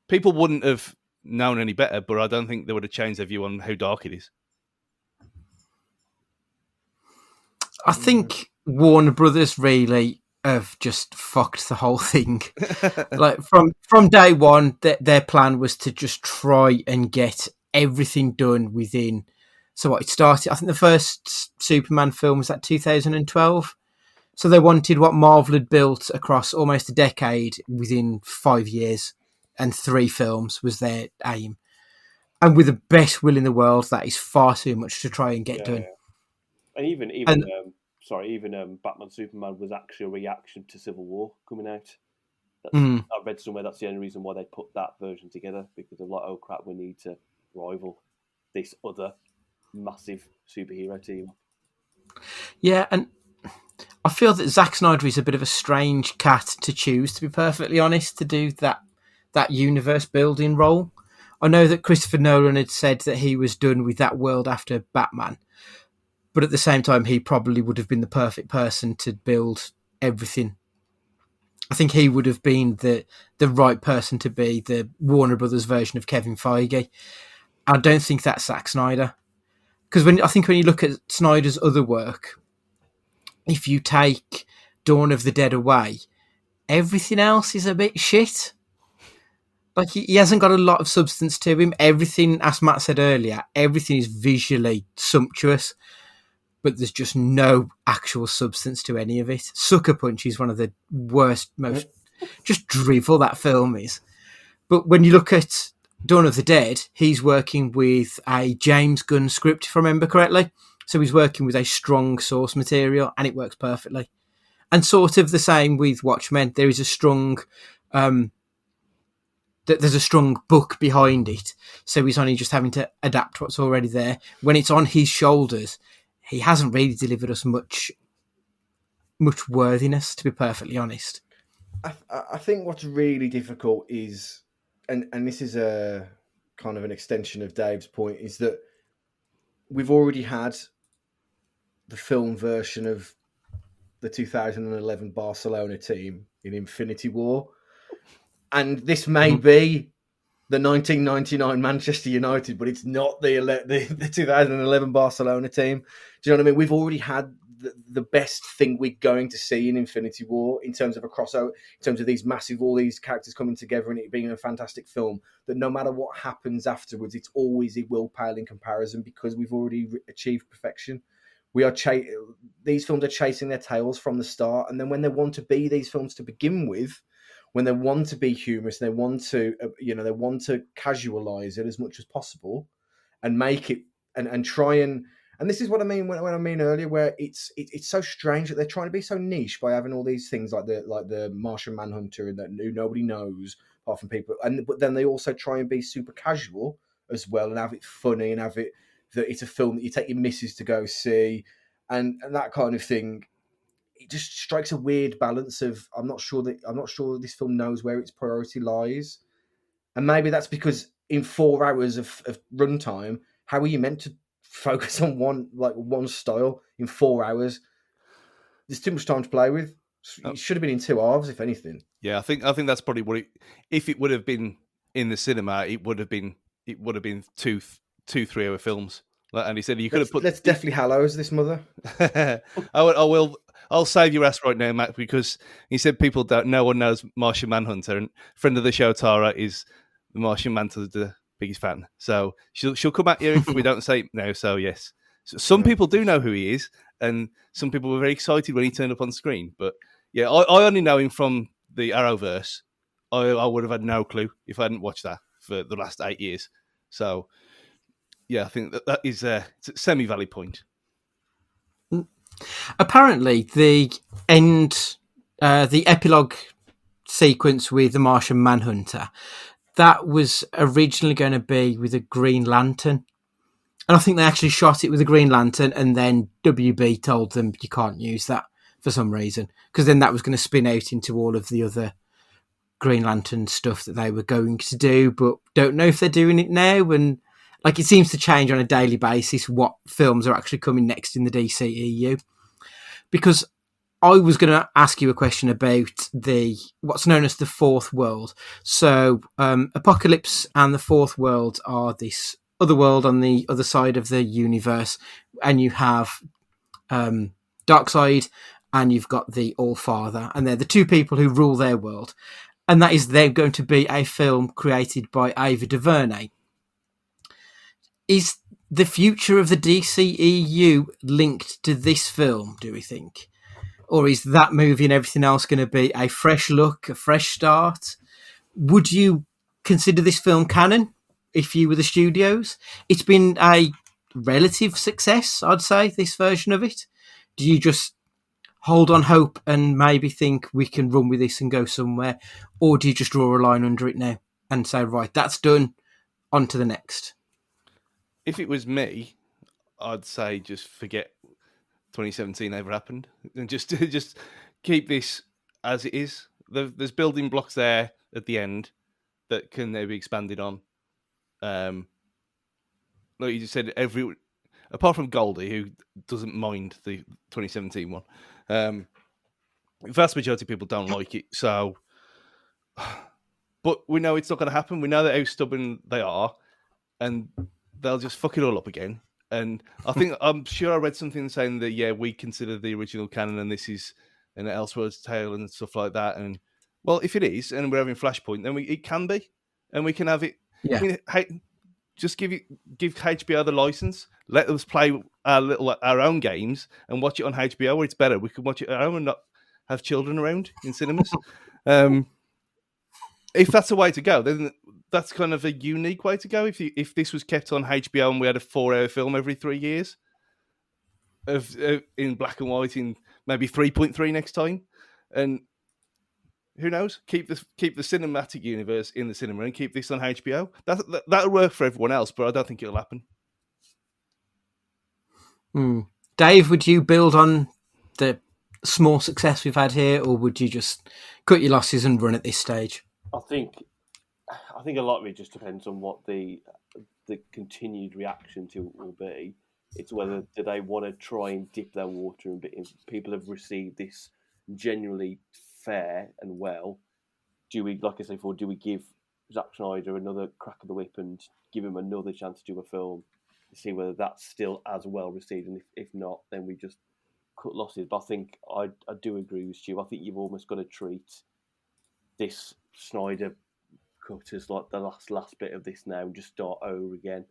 [SPEAKER 4] people wouldn't have known any better, but I don't think they would have changed their view on how dark it is.
[SPEAKER 2] I think Warner Brothers really have just fucked the whole thing. Like from day one, their plan was to just try and get everything done within. So what it started, I think the first Superman film was that 2012. So they wanted what Marvel had built across almost a decade within 5 years, and 3 films was their aim. And with the best will in the world, that is far too much to try and get done.
[SPEAKER 5] Yeah. And even Batman Superman was actually a reaction to Civil War coming out. I read somewhere that's the only reason why they put that version together, because they're like, oh crap, we need to rival this other massive superhero team.
[SPEAKER 2] Yeah, and I feel that Zack Snyder is a bit of a strange cat to choose, to be perfectly honest, to do that universe building role. I know that Christopher Nolan had said that he was done with that world after Batman, but at the same time, he probably would have been the perfect person to build everything. I think he would have been the right person to be the Warner Brothers version of Kevin Feige. I don't think that's Zack Snyder. Because when you look at Snyder's other work, if you take Dawn of the Dead away, everything else is a bit shit. Like he hasn't got a lot of substance to him. Everything, as Matt said earlier, everything is visually sumptuous, but there's just no actual substance to any of it. Sucker Punch is one of the worst, most just drivel that film is. But when you look at Dawn of the Dead, he's working with a James Gunn script, if I remember correctly. So he's working with a strong source material, and it works perfectly. And sort of the same with Watchmen. There is a strong, there's a strong book behind it. So he's only just having to adapt what's already there. When it's on his shoulders, he hasn't really delivered us much worthiness, to be perfectly honest.
[SPEAKER 3] I think what's really difficult is, and this is a kind of an extension of Dave's point, is that we've already had the film version of the 2011 Barcelona team in Infinity War. And this may be the 1999 Manchester United, but it's not the 2011 Barcelona team. Do you know what I mean? We've already had the best thing we're going to see in Infinity War in terms of a crossover, in terms of all these characters coming together and it being a fantastic film, that no matter what happens afterwards, it will pale in comparison because we've already achieved perfection. These films are chasing their tails from the start, and then when they want to be these films to begin with, when they want to be humorous, they want to, they want to casualize it as much as possible, and make it and try and this is what I mean when I mean earlier, where it's so strange that they're trying to be so niche by having all these things like the Martian Manhunter and that nobody knows apart from people, but then they also try and be super casual as well and have it funny and have it that it's a film that you take your missus to go see and that kind of thing. It just strikes a weird balance of I'm not sure this film knows where its priority lies, and maybe that's because in 4 hours of runtime, how are you meant to focus on one style in 4 hours? There's too much time to play with. It should have been in 2 halves, if anything.
[SPEAKER 4] Yeah, I think that's probably what if it would have been in the cinema, it would have been 2-3 hour films. And he said you could have put.
[SPEAKER 3] Let's definitely Hallows this mother.
[SPEAKER 4] I'll save your ass right now, Matt, because he said no one knows Martian Manhunter, and friend of the show Tara is the Martian Manhunter's biggest fan. So she'll come at you if we don't say it now. So yes, some people do know who he is, and some people were very excited when he turned up on screen. But yeah, I only know him from the Arrowverse. I would have had no clue if I hadn't watched that for the last 8 years. So yeah, I think that is it's a semi-valid point.
[SPEAKER 2] Apparently, the epilogue sequence with the Martian Manhunter, that was originally going to be with a Green Lantern. And I think they actually shot it with a Green Lantern, and then WB told them you can't use that for some reason, because then that was going to spin out into all of the other Green Lantern stuff that they were going to do, but don't know if they're doing it now. And like it seems to change on a daily basis what films are actually coming next in the DCEU. Because I was going to ask you a question about what's known as the Fourth World. So Apocalypse and the Fourth World are this other world on the other side of the universe, and you have Darkseid and you've got the All-Father, and they're the two people who rule their world. And that is they're going to be a film created by Ava DuVernay. Is the future of the DCEU linked to this film, do we think? Or is that movie and everything else going to be a fresh look, a fresh start? Would you consider this film canon if you were the studios? It's been a relative success, I'd say, this version of it. Do you just hold on hope and maybe think we can run with this and go somewhere? Or do you just draw a line under it now and say, right, that's done, on to the next?
[SPEAKER 4] If it was me, I'd say just forget 2017 ever happened and just keep this as it is. There's building blocks there at the end that can now be expanded on. Like you just said, apart from Goldie, who doesn't mind the 2017 one, the vast majority of people don't like it. So, but we know it's not going to happen. We know that how stubborn they are, and they'll just fuck it all up again. And I'm sure I read something saying that, yeah, we consider the original canon and this is an Elseworlds tale and stuff like that. And well, if it is, and we're having Flashpoint, then it can be. and we can have it.
[SPEAKER 2] Yeah.
[SPEAKER 4] I mean, just give HBO the license. Let us play our own games and watch it on HBO where it's better. We can watch it at home and not have children around in cinemas. If that's a way to go, then that's kind of a unique way to go. If this was kept on HBO and we had a 4-hour film every 3 years in black and white in maybe 3.3 next time, and who knows, keep the cinematic universe in the cinema and keep this on HBO. That'll work for everyone else, but I don't think it'll happen.
[SPEAKER 2] Dave, would you build on the small success we've had here, or would you just cut your losses and run at this stage?
[SPEAKER 5] I think a lot of it just depends on what the continued reaction to it will be. It's whether do they want to try and dip their water a bit. If people have received this genuinely fair and well, do we, like I said before, do we give Zack Snyder another crack of the whip and give him another chance to do a film to see whether that's still as well received, and if not, then we just cut losses. But I think I do agree with Stu. I think you've almost got to treat this Snyder cut as like the last bit of this now and just start over again.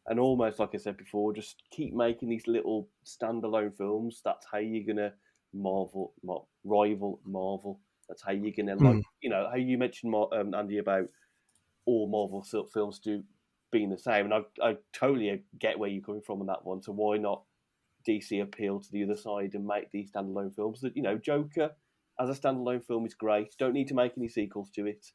[SPEAKER 5] And almost, like I said before, just keep making these little standalone films. That's how you're going to rival Marvel. That's how you're going to, how you mentioned, Andy, about all Marvel films being the same. And I totally get where you're coming from on that one. So why not DC appeal to the other side and make these standalone films? That, Joker as a standalone film is great. Don't need to make any sequels to it.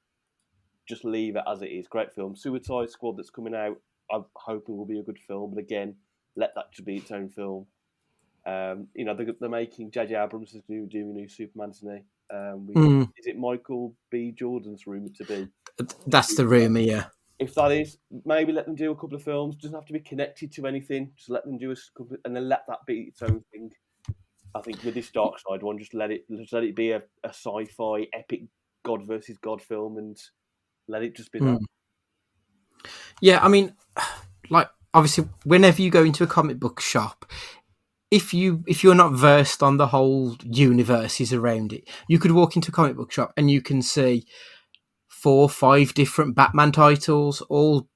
[SPEAKER 5] Just leave it as it is. Great film. Suicide Squad that's coming out, I'm hoping will be a good film. But again, let that just be its own film. They're making J.J. Abrams is doing a new Superman, isn't he? Is it Michael B. Jordan's rumoured to be?
[SPEAKER 2] That's the rumour, yeah.
[SPEAKER 5] If that is, maybe let them do a couple of films. It doesn't have to be connected to anything. Just let them do a couple, and then let that be its own thing. I think with this Dark Side one, just let it be a sci-fi epic God versus God film, and let it just be that.
[SPEAKER 2] Yeah, I mean, like, obviously, whenever you go into a comic book shop, if you're not versed on the whole universes around it, you could walk into a comic book shop and you can see 4 or 5 different Batman titles, all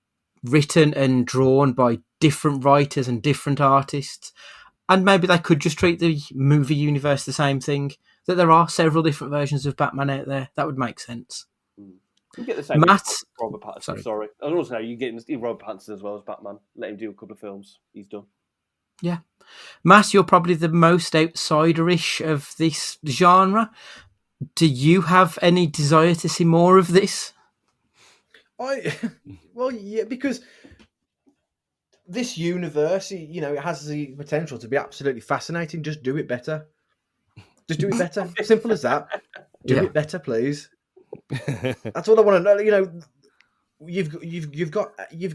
[SPEAKER 2] written and drawn by different writers and different artists. And maybe they could just treat the movie universe the same thing, that there are several different versions of Batman out there. That would make sense.
[SPEAKER 5] You get the same
[SPEAKER 2] Matt,
[SPEAKER 5] Robert Pattinson. Sorry. I was also you get Robert Pattinson as well as Batman. Let him do a couple of films. He's done.
[SPEAKER 2] Yeah. Matt, you're probably the most outsider-ish of this genre. Do you have any desire to see more of this?
[SPEAKER 3] Well, yeah, because this universe, it has the potential to be absolutely fascinating. Just do it better. Just do it better. Simple as that. Do it better, please. That's all I want to know. You've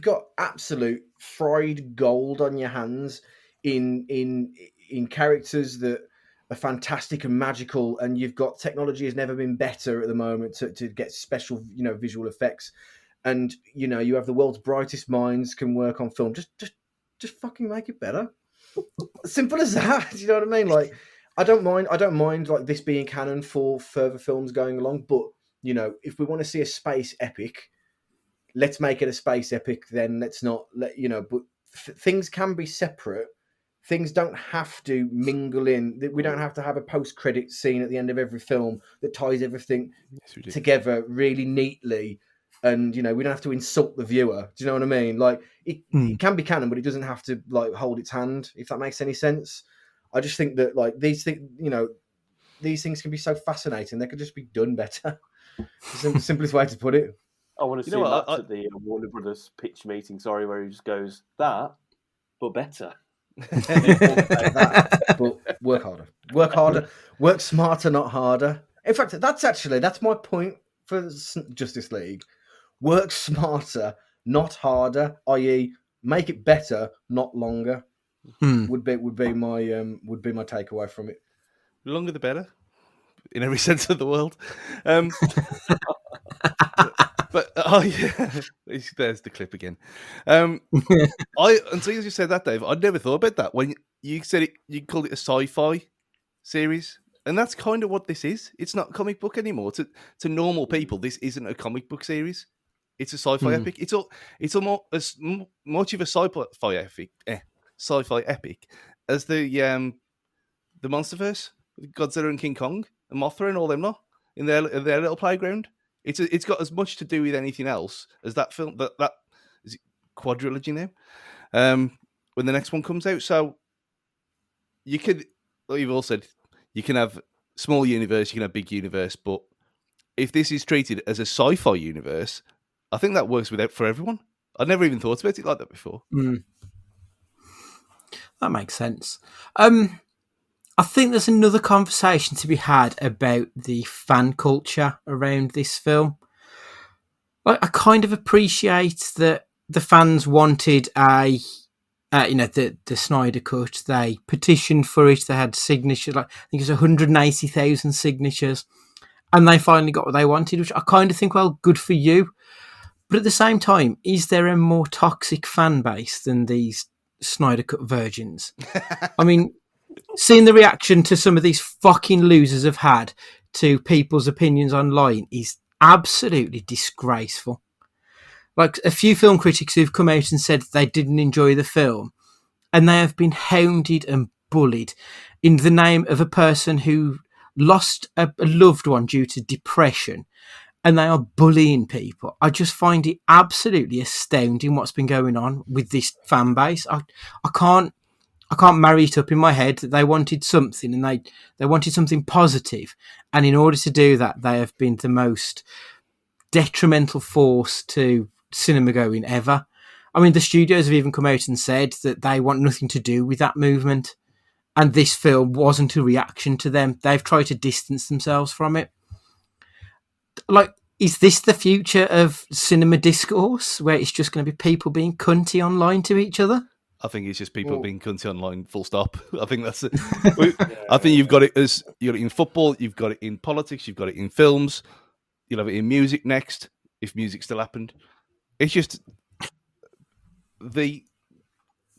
[SPEAKER 3] got absolute fried gold on your hands in characters that are fantastic and magical, and you've got technology has never been better at the moment to get special visual effects, and you have the world's brightest minds can work on film. Just fucking make it better. Simple as that. Do you know what I mean? Like, I don't mind like this being canon for further films going along, but if we want to see a space epic, let's make it a space epic. Then let's not but things can be separate. Things don't have to mingle in. We don't have to have a post-credit scene at the end of every film that ties everything together really neatly. And, we don't have to insult the viewer. Do you know what I mean? Like, it can be canon, but it doesn't have to, like, hold its hand, if that makes any sense. I just think that, like, these things can be so fascinating. They could just be done better. It's the simplest way to put it.
[SPEAKER 5] I want to see that at the Warner Brothers pitch meeting, where he just goes, that, but better.
[SPEAKER 3] But work harder, work smarter, not harder. In fact, that's my point for Justice League. Work smarter, not harder, i.e., make it better, not longer. Would be my takeaway from it.
[SPEAKER 4] Longer the better, in every sense of the world. But there's the clip again. Until you said that, Dave, I'd never thought about that. When you said it, you called it a sci-fi series, and that's kind of what this is. It's not a comic book anymore. To normal people, this isn't a comic book series. It's a sci-fi epic. It's almost as much of a sci-fi epic as the MonsterVerse, with Godzilla and King Kong and Mothra and all them lot in their little playground. It's got as much to do with anything else as that film. That is it quadrilogy now. When the next one comes out, so you could, like you've all said, you can have small universe, you can have big universe, but if this is treated as a sci-fi universe, I think that works for everyone. I'd never even thought about it like that before.
[SPEAKER 2] That makes sense. I think there's another conversation to be had about the fan culture around this film. I kind of appreciate that the fans wanted the Snyder cut. They petitioned for it. They had signatures. I think it was 180,000 signatures, and they finally got what they wanted. Which I kind of think, well, good for you. But at the same time, is there a more toxic fan base than these Snyder cut virgins? I mean, seeing the reaction to some of these fucking losers have had to people's opinions online is absolutely disgraceful. Like a few film critics who've come out and said they didn't enjoy the film, and they have been hounded and bullied in the name of a person who lost a loved one due to depression, and they are bullying people. I just find it absolutely astounding what's been going on with this fan base. I can't marry it up in my head that they wanted something, and they wanted something positive, and in order to do that, they have been the most detrimental force to cinema going ever. I mean, the studios have even come out and said that they want nothing to do with that movement, and this film wasn't a reaction to them. They've tried to distance themselves from it. Like, is this the future of cinema discourse, where it's just going to be people being cunty online to each other?
[SPEAKER 4] I think it's just people being cunty online, full stop. I think that's it. I think you've got it in football, you've got it in politics, you've got it in films, you'll have it in music next, if music still happened. It's just the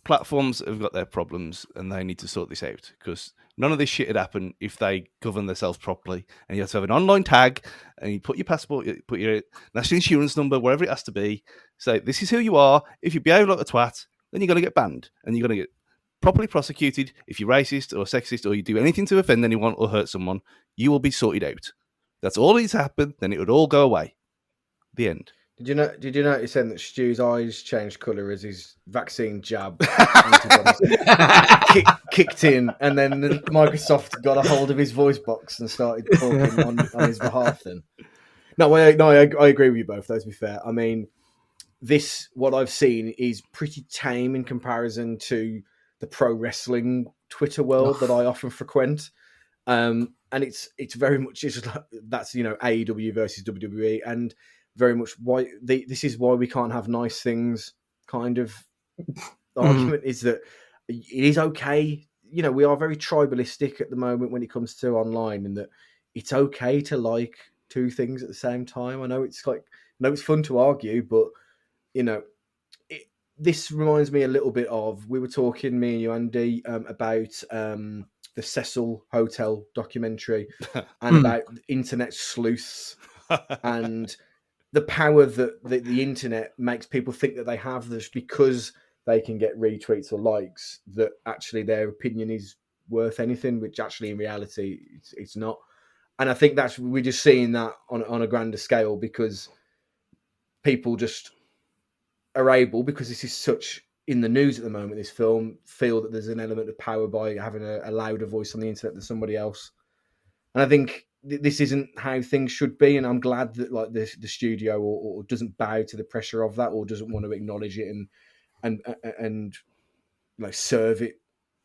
[SPEAKER 4] platforms have got their problems and they need to sort this out, because none of this shit would happen if they govern themselves properly. And you have to have an online tag, and you put your passport, you put your national insurance number, wherever it has to be. Say, this is who you are. If you behave like a twat, then you're going to get banned, and you're going to get properly prosecuted. If you're racist or sexist, or you do anything to offend anyone or hurt someone, you will be sorted out. That's all needs to happen. Then it would all go away. The end.
[SPEAKER 3] Did you notice then that Stu's eyes changed colour as his vaccine jab kicked in, and then Microsoft got a hold of his voice box and started talking on his behalf? Then, I agree with you both. Though, to be fair, I mean, what I've seen is pretty tame in comparison to the pro wrestling Twitter world that I often frequent. And it's very much just like, that's AEW versus WWE, and very much why this is why we can't have nice things. Kind of argument is that it is okay. We are very tribalistic at the moment when it comes to online, and that it's okay to like two things at the same time. I know it's fun to argue, but this reminds me a little bit of, we were talking, me and you, Andy, about the Cecil Hotel documentary and about internet sleuths and the power that the internet makes people think that they have this because they can get retweets or likes, that actually their opinion is worth anything, which actually in reality it's not. And I think we're just seeing that on a grander scale, because people just are able, because this is such in the news at the moment, this film, feel that there's an element of power by having a louder voice on the internet than somebody else. And I think this isn't how things should be, and I'm glad that like the studio or doesn't bow to the pressure of that, or doesn't want to acknowledge it and like serve it.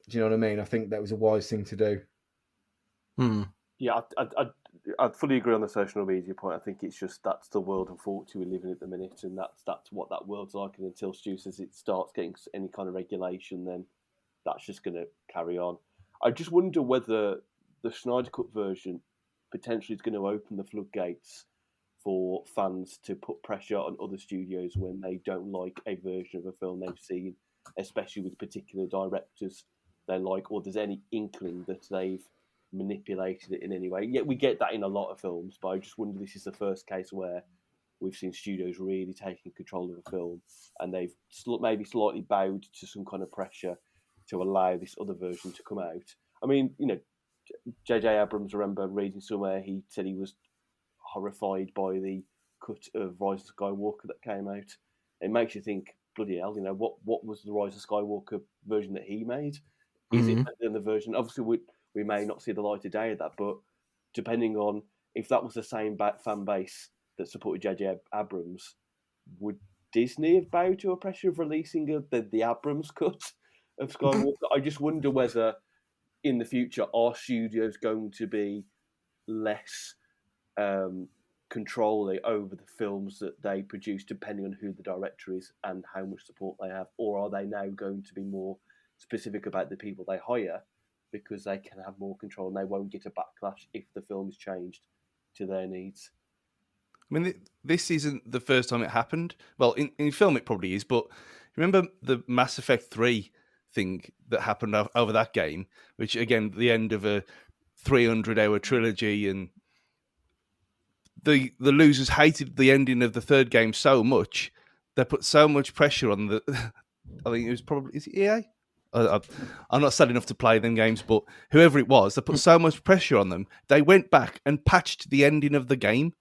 [SPEAKER 3] Do you know what I mean? I think that was a wise thing to do.
[SPEAKER 5] Yeah, I'd fully agree on the social media point. I think it's just that's the world, unfortunately, we live in at the minute, and that's what that world's like. And until Stu says it starts getting any kind of regulation, then that's just going to carry on. I just wonder whether the Snyder Cut version potentially is going to open the floodgates for fans to put pressure on other studios when they don't like a version of a film they've seen, especially with particular directors they like, or there's any inkling that they've manipulated it in any way. Yeah, we get that in a lot of films, but I just wonder, this is the first case where we've seen studios really taking control of a film, and they've maybe slightly bowed to some kind of pressure to allow this other version to come out. I mean, J.J. Abrams, I remember reading somewhere, he said he was horrified by the cut of Rise of Skywalker that came out. It makes you think, bloody hell, what was the Rise of Skywalker version that he made? Is it better than the version? Obviously, we may not see the light of day of that, but depending on if that was the same fan base that supported J.J. Abrams, would Disney have bowed to a pressure of releasing the Abrams cut of Skywalker? I just wonder whether in the future our studio's going to be less controlling over the films that they produce, depending on who the director is and how much support they have, or are they now going to be more specific about the people they hire because they can have more control and they won't get a backlash if the film is changed to their needs?
[SPEAKER 4] I mean, this isn't the first time it happened. Well, in film it probably is, but remember the Mass Effect 3 thing that happened over that game, which, again, the end of a 300-hour trilogy, and the losers hated the ending of the third game so much, they put so much pressure on the... I think it was probably... Is it EA? I'm not sad enough to play them games, but whoever it was, they put so much pressure on them, they went back and patched the ending of the game.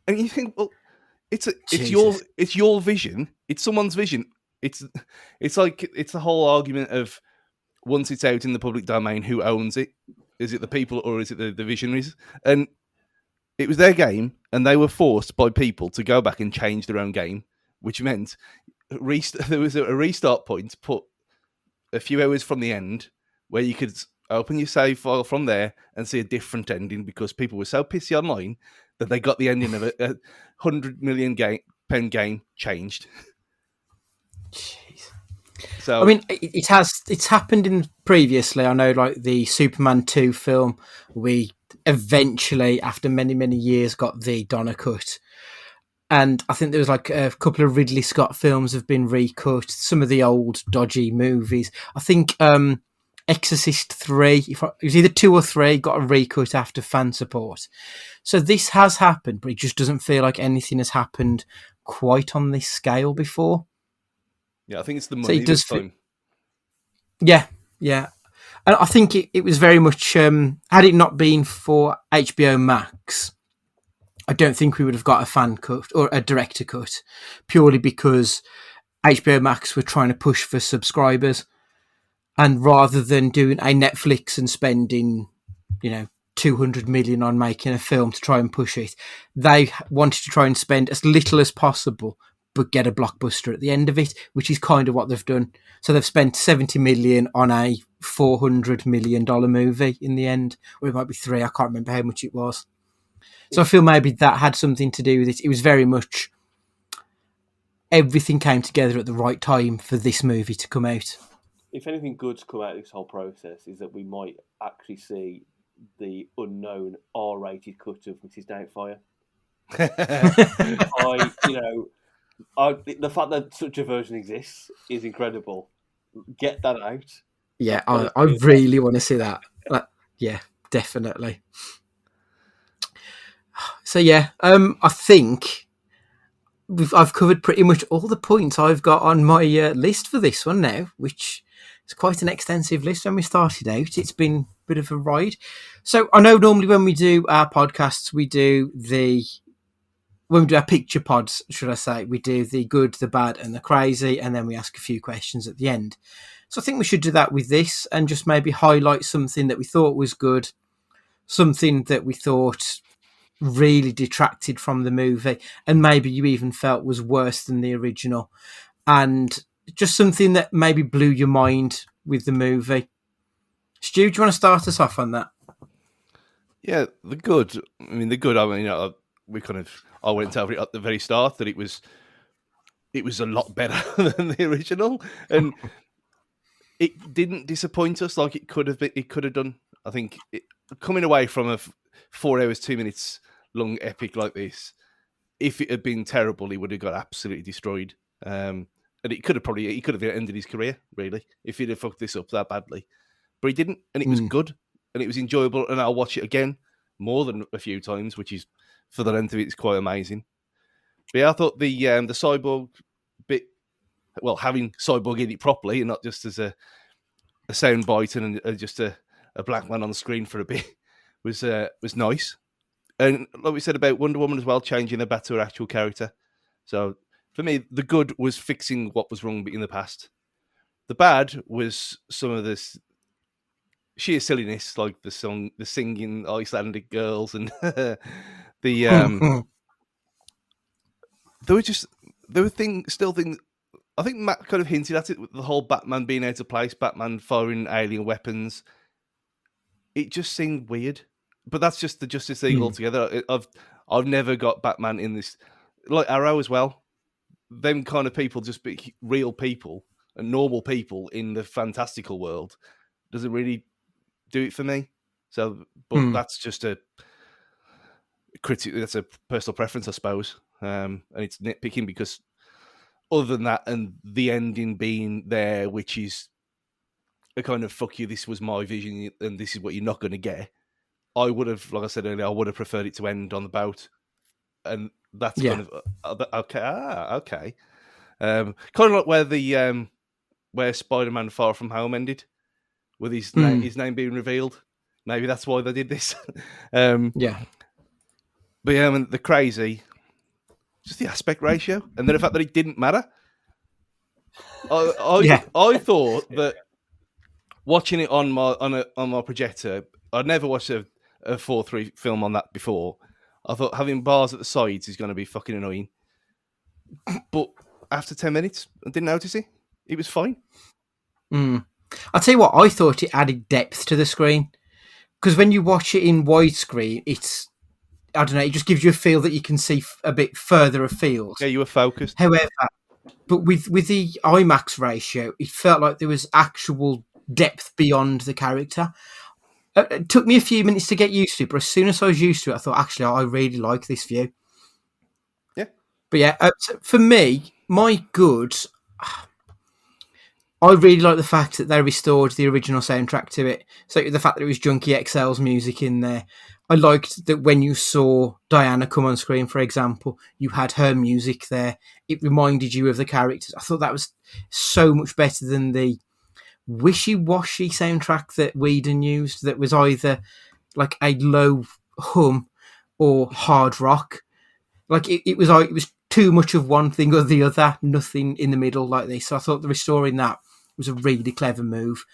[SPEAKER 4] And you think, well, it's your vision. It's someone's vision. It's the whole argument of once it's out in the public domain, who owns it? Is it the people or is it the visionaries? And it was their game, and they were forced by people to go back and change their own game, which meant there was a restart point put a few hours from the end where you could open your save file from there and see a different ending because people were so pissy online that they got the ending of a 100 million pen game changed.
[SPEAKER 2] Jeez.
[SPEAKER 4] So
[SPEAKER 2] I mean, it's happened in previously. I know, like the Superman 2 film, we eventually, after many years, got the Donner cut. And I think there was like a couple of Ridley Scott films have been recut. Some of the old dodgy movies. I think Exorcist 3, it was either 2 or 3, got a recut after fan support. So this has happened, but it just doesn't feel like anything has happened quite on this scale before.
[SPEAKER 4] Yeah, I think it's the money this time.
[SPEAKER 2] Yeah. And I think it was very much, had it not been for HBO Max, I don't think we would have got a fan cut or a director cut, purely because HBO Max were trying to push for subscribers. And rather than doing a Netflix and spending, 200 million on making a film to try and push it, they wanted to try and spend as little as possible, but get a blockbuster at the end of it, which is kind of what they've done. So they've spent 70 million on a $400 million movie in the end, or it might be 3. I can't remember how much it was. So I feel maybe that had something to do with it. It was very much everything came together at the right time for this movie to come out.
[SPEAKER 5] If anything good's come out of this whole process is that we might actually see the unknown R-rated cut of Mrs. Doubtfire. The fact that such a version exists is incredible. Get that out.
[SPEAKER 2] Yeah, I really want to see that. Yeah, definitely. So yeah, I think I've covered pretty much all the points I've got on my list for this one now, which is quite an extensive list. When we started out, it's been a bit of a ride. So I know normally when we do our podcasts, when we do our picture pods, should I say, we do the good, the bad, and the crazy, and then we ask a few questions at the end. So I think we should do that with this and just maybe highlight something that we thought was good, something that we thought really detracted from the movie, and maybe you even felt was worse than the original, and just something that maybe blew your mind with the movie. Stu, do you want to start us off on that?
[SPEAKER 4] Yeah, the good. I went over it at the very start that it was a lot better than the original, and it didn't disappoint us like it could have been. It could have done. I think coming away from a 4 hours 2 minutes long epic like this, if it had been terrible, he would have got absolutely destroyed. And he could have ended his career really if he'd have fucked this up that badly. But he didn't, and it was good, and it was enjoyable, and I'll watch it again more than a few times, which is, for the length of it, it's quite amazing. But yeah, I thought the cyborg bit, well, having cyborg in it properly and not just as a sound bite and just a black man on the screen for a bit was nice. And like we said about Wonder Woman as well, changing her back to her actual character. So for me, the good was fixing what was wrong in the past. The bad was some of this sheer silliness, like the singing Icelandic girls, and the there were still things. I think Matt kind of hinted at it with the whole Batman being out of place, Batman firing alien weapons. It just seemed weird, but that's just the Justice League altogether. I've never got Batman in this, like Arrow as well. Them kind of people just be real people and normal people in the fantastical world doesn't really do it for me. So, but that's just a critic. That's a personal preference, I suppose, and it's nitpicking because other than that, and the ending being there, which is a kind of fuck you. This was my vision, and this is what you're not going to get. I would have, like I said earlier, I would have preferred it to end on the boat, and that's kind of okay. Kind of like where the where Spider-Man Far From Home ended, with his name being revealed. Maybe that's why they did this. But yeah, I mean, the crazy, just the aspect ratio, and then the fact that it didn't matter. I thought that watching it on my projector, I'd never watched a 4:3 film on that before. I thought having bars at the sides is going to be fucking annoying. But after 10 minutes, I didn't notice it. It was fine.
[SPEAKER 2] I'll tell you what, I thought it added depth to the screen. Because when you watch it in widescreen, I don't know, it just gives you a feel that you can see a bit further afield.
[SPEAKER 4] Yeah, you were focused.
[SPEAKER 2] However, but with the IMAX ratio, it felt like there was actual depth beyond the character. It took me a few minutes to get used to it, but as soon as I was used to it, I thought, actually, I really like this view.
[SPEAKER 4] Yeah.
[SPEAKER 2] But yeah, for me, my good, I really like the fact that they restored the original soundtrack to it. So the fact that it was Junkie XL's music in there. I liked that when you saw Diana come on screen, for example, you had her music there. It reminded you of the characters. I thought that was so much better than the wishy-washy soundtrack that Whedon used that was either like a low hum or hard rock. Like it was too much of one thing or the other, nothing in the middle like this. So I thought the restoring that was a really clever move.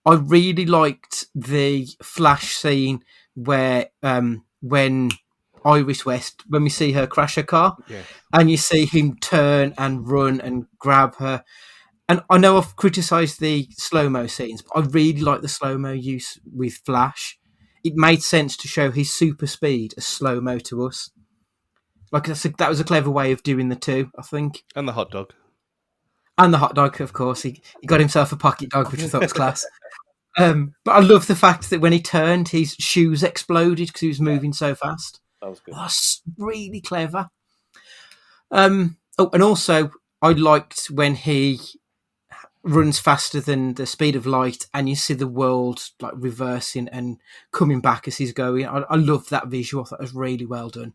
[SPEAKER 2] I really liked the Flash scene where when Iris West, when we see her crash her car, and you see him turn and run and grab her. And I know I've criticised the slow-mo scenes, but I really like the slow-mo use with Flash. It made sense to show his super speed as slow-mo to us. Like that was a clever way of doing the two, I think.
[SPEAKER 4] And the hot dog.
[SPEAKER 2] And the hot dog, of course. He got himself a pocket dog, which I thought was class. But I love the fact that when he turned, his shoes exploded because he was moving so fast.
[SPEAKER 5] That was good.
[SPEAKER 2] That's really clever. And also, I liked when he runs faster than the speed of light and you see the world like reversing and coming back as he's going. I love that visual. I thought it was really well done.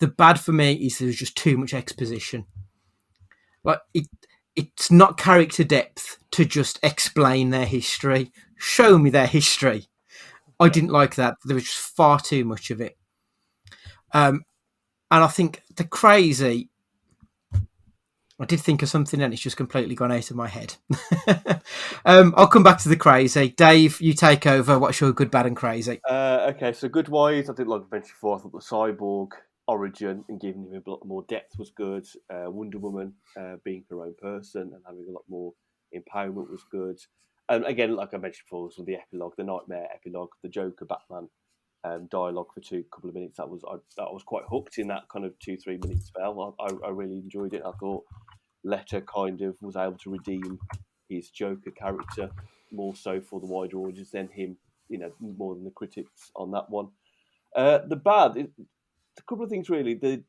[SPEAKER 2] The bad for me is there's just too much exposition. Like it's not character depth to just explain their history. Show me their history. I didn't like that. There was just far too much of it. And I think the crazy, I did think of something and it's just completely gone out of my head. I'll come back to the crazy. Dave, you take over. What's your good, bad and crazy?
[SPEAKER 5] Okay, so good wise, I did like I mentioned before, I thought the cyborg origin and giving him a lot more depth was good. Wonder Woman being her own person and having a lot more empowerment was good. And again, like I mentioned before, so the epilogue, the nightmare epilogue, the Joker Batman dialogue for couple of minutes. I was quite hooked in that kind of 2-3 minute spell. I really enjoyed it. I thought Letter kind of was able to redeem his Joker character more so for the wider audience than him, more than the critics on that one. The bad, a couple of things really. The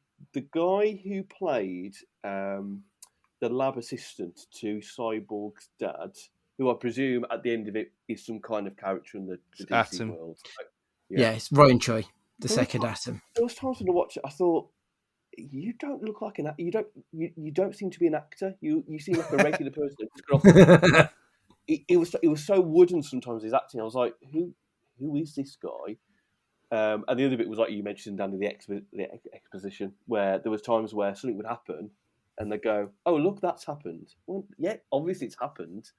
[SPEAKER 5] guy who played the lab assistant to Cyborg's dad, who I presume at the end of it is some kind of character in the DC
[SPEAKER 4] Atom.
[SPEAKER 5] world.
[SPEAKER 2] Yeah, it's Ryan Choi, the second Atom.
[SPEAKER 5] There was times when I watched it, I thought you don't look like an you don't seem to be an actor. You seem like a regular person. Just got off it was so wooden sometimes, his acting. I was like, who is this guy? And the other bit was like you mentioned, Danny, the exposition, where there was times where something would happen, and they go, "Oh, look, that's happened." Well, yeah, obviously it's happened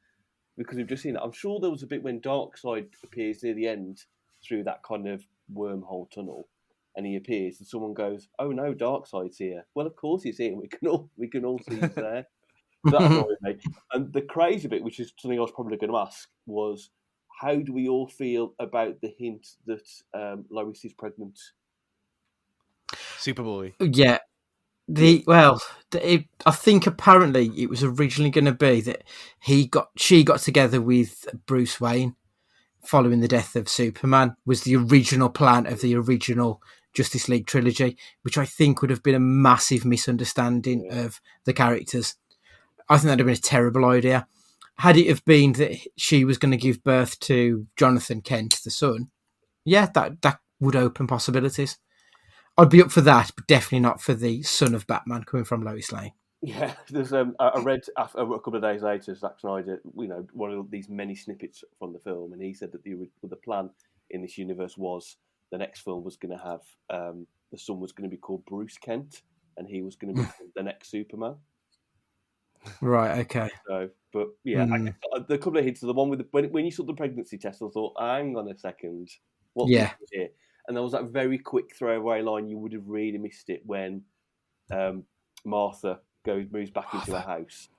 [SPEAKER 5] because we've just seen it. I'm sure there was a bit when Darkseid appears near the end through that kind of wormhole tunnel, and he appears, and someone goes, "Oh no, Darkseid's here." Well, of course he's here. We can all see he's there. That annoyed me. And the crazy bit, which is something I was probably going to ask, was how do we all feel about the hint that Lois is pregnant?
[SPEAKER 4] Superboy.
[SPEAKER 2] Yeah. I think apparently it was originally going to be that she got together with Bruce Wayne following the death of Superman, was the original plan of the original Justice League trilogy, which I think would have been a massive misunderstanding of the characters. I think that'd have been a terrible idea. Had it have been that she was going to give birth to Jonathan Kent, the son, that would open possibilities. I'd be up for that, but definitely not for the son of Batman coming from Lois Lane.
[SPEAKER 5] Yeah, there's I read a couple of days later, Zack Snyder, one of these many snippets from the film, and he said that the plan in this universe was the next film was going to have the son was going to be called Bruce Kent, and he was going to be the next Superman.
[SPEAKER 2] Right. Okay.
[SPEAKER 5] So, but yeah, the couple of hints. The one with when you saw the pregnancy test, I thought, hang on a second, what's here? And there was that very quick throwaway line. You would have really missed it when Martha moves back into her house,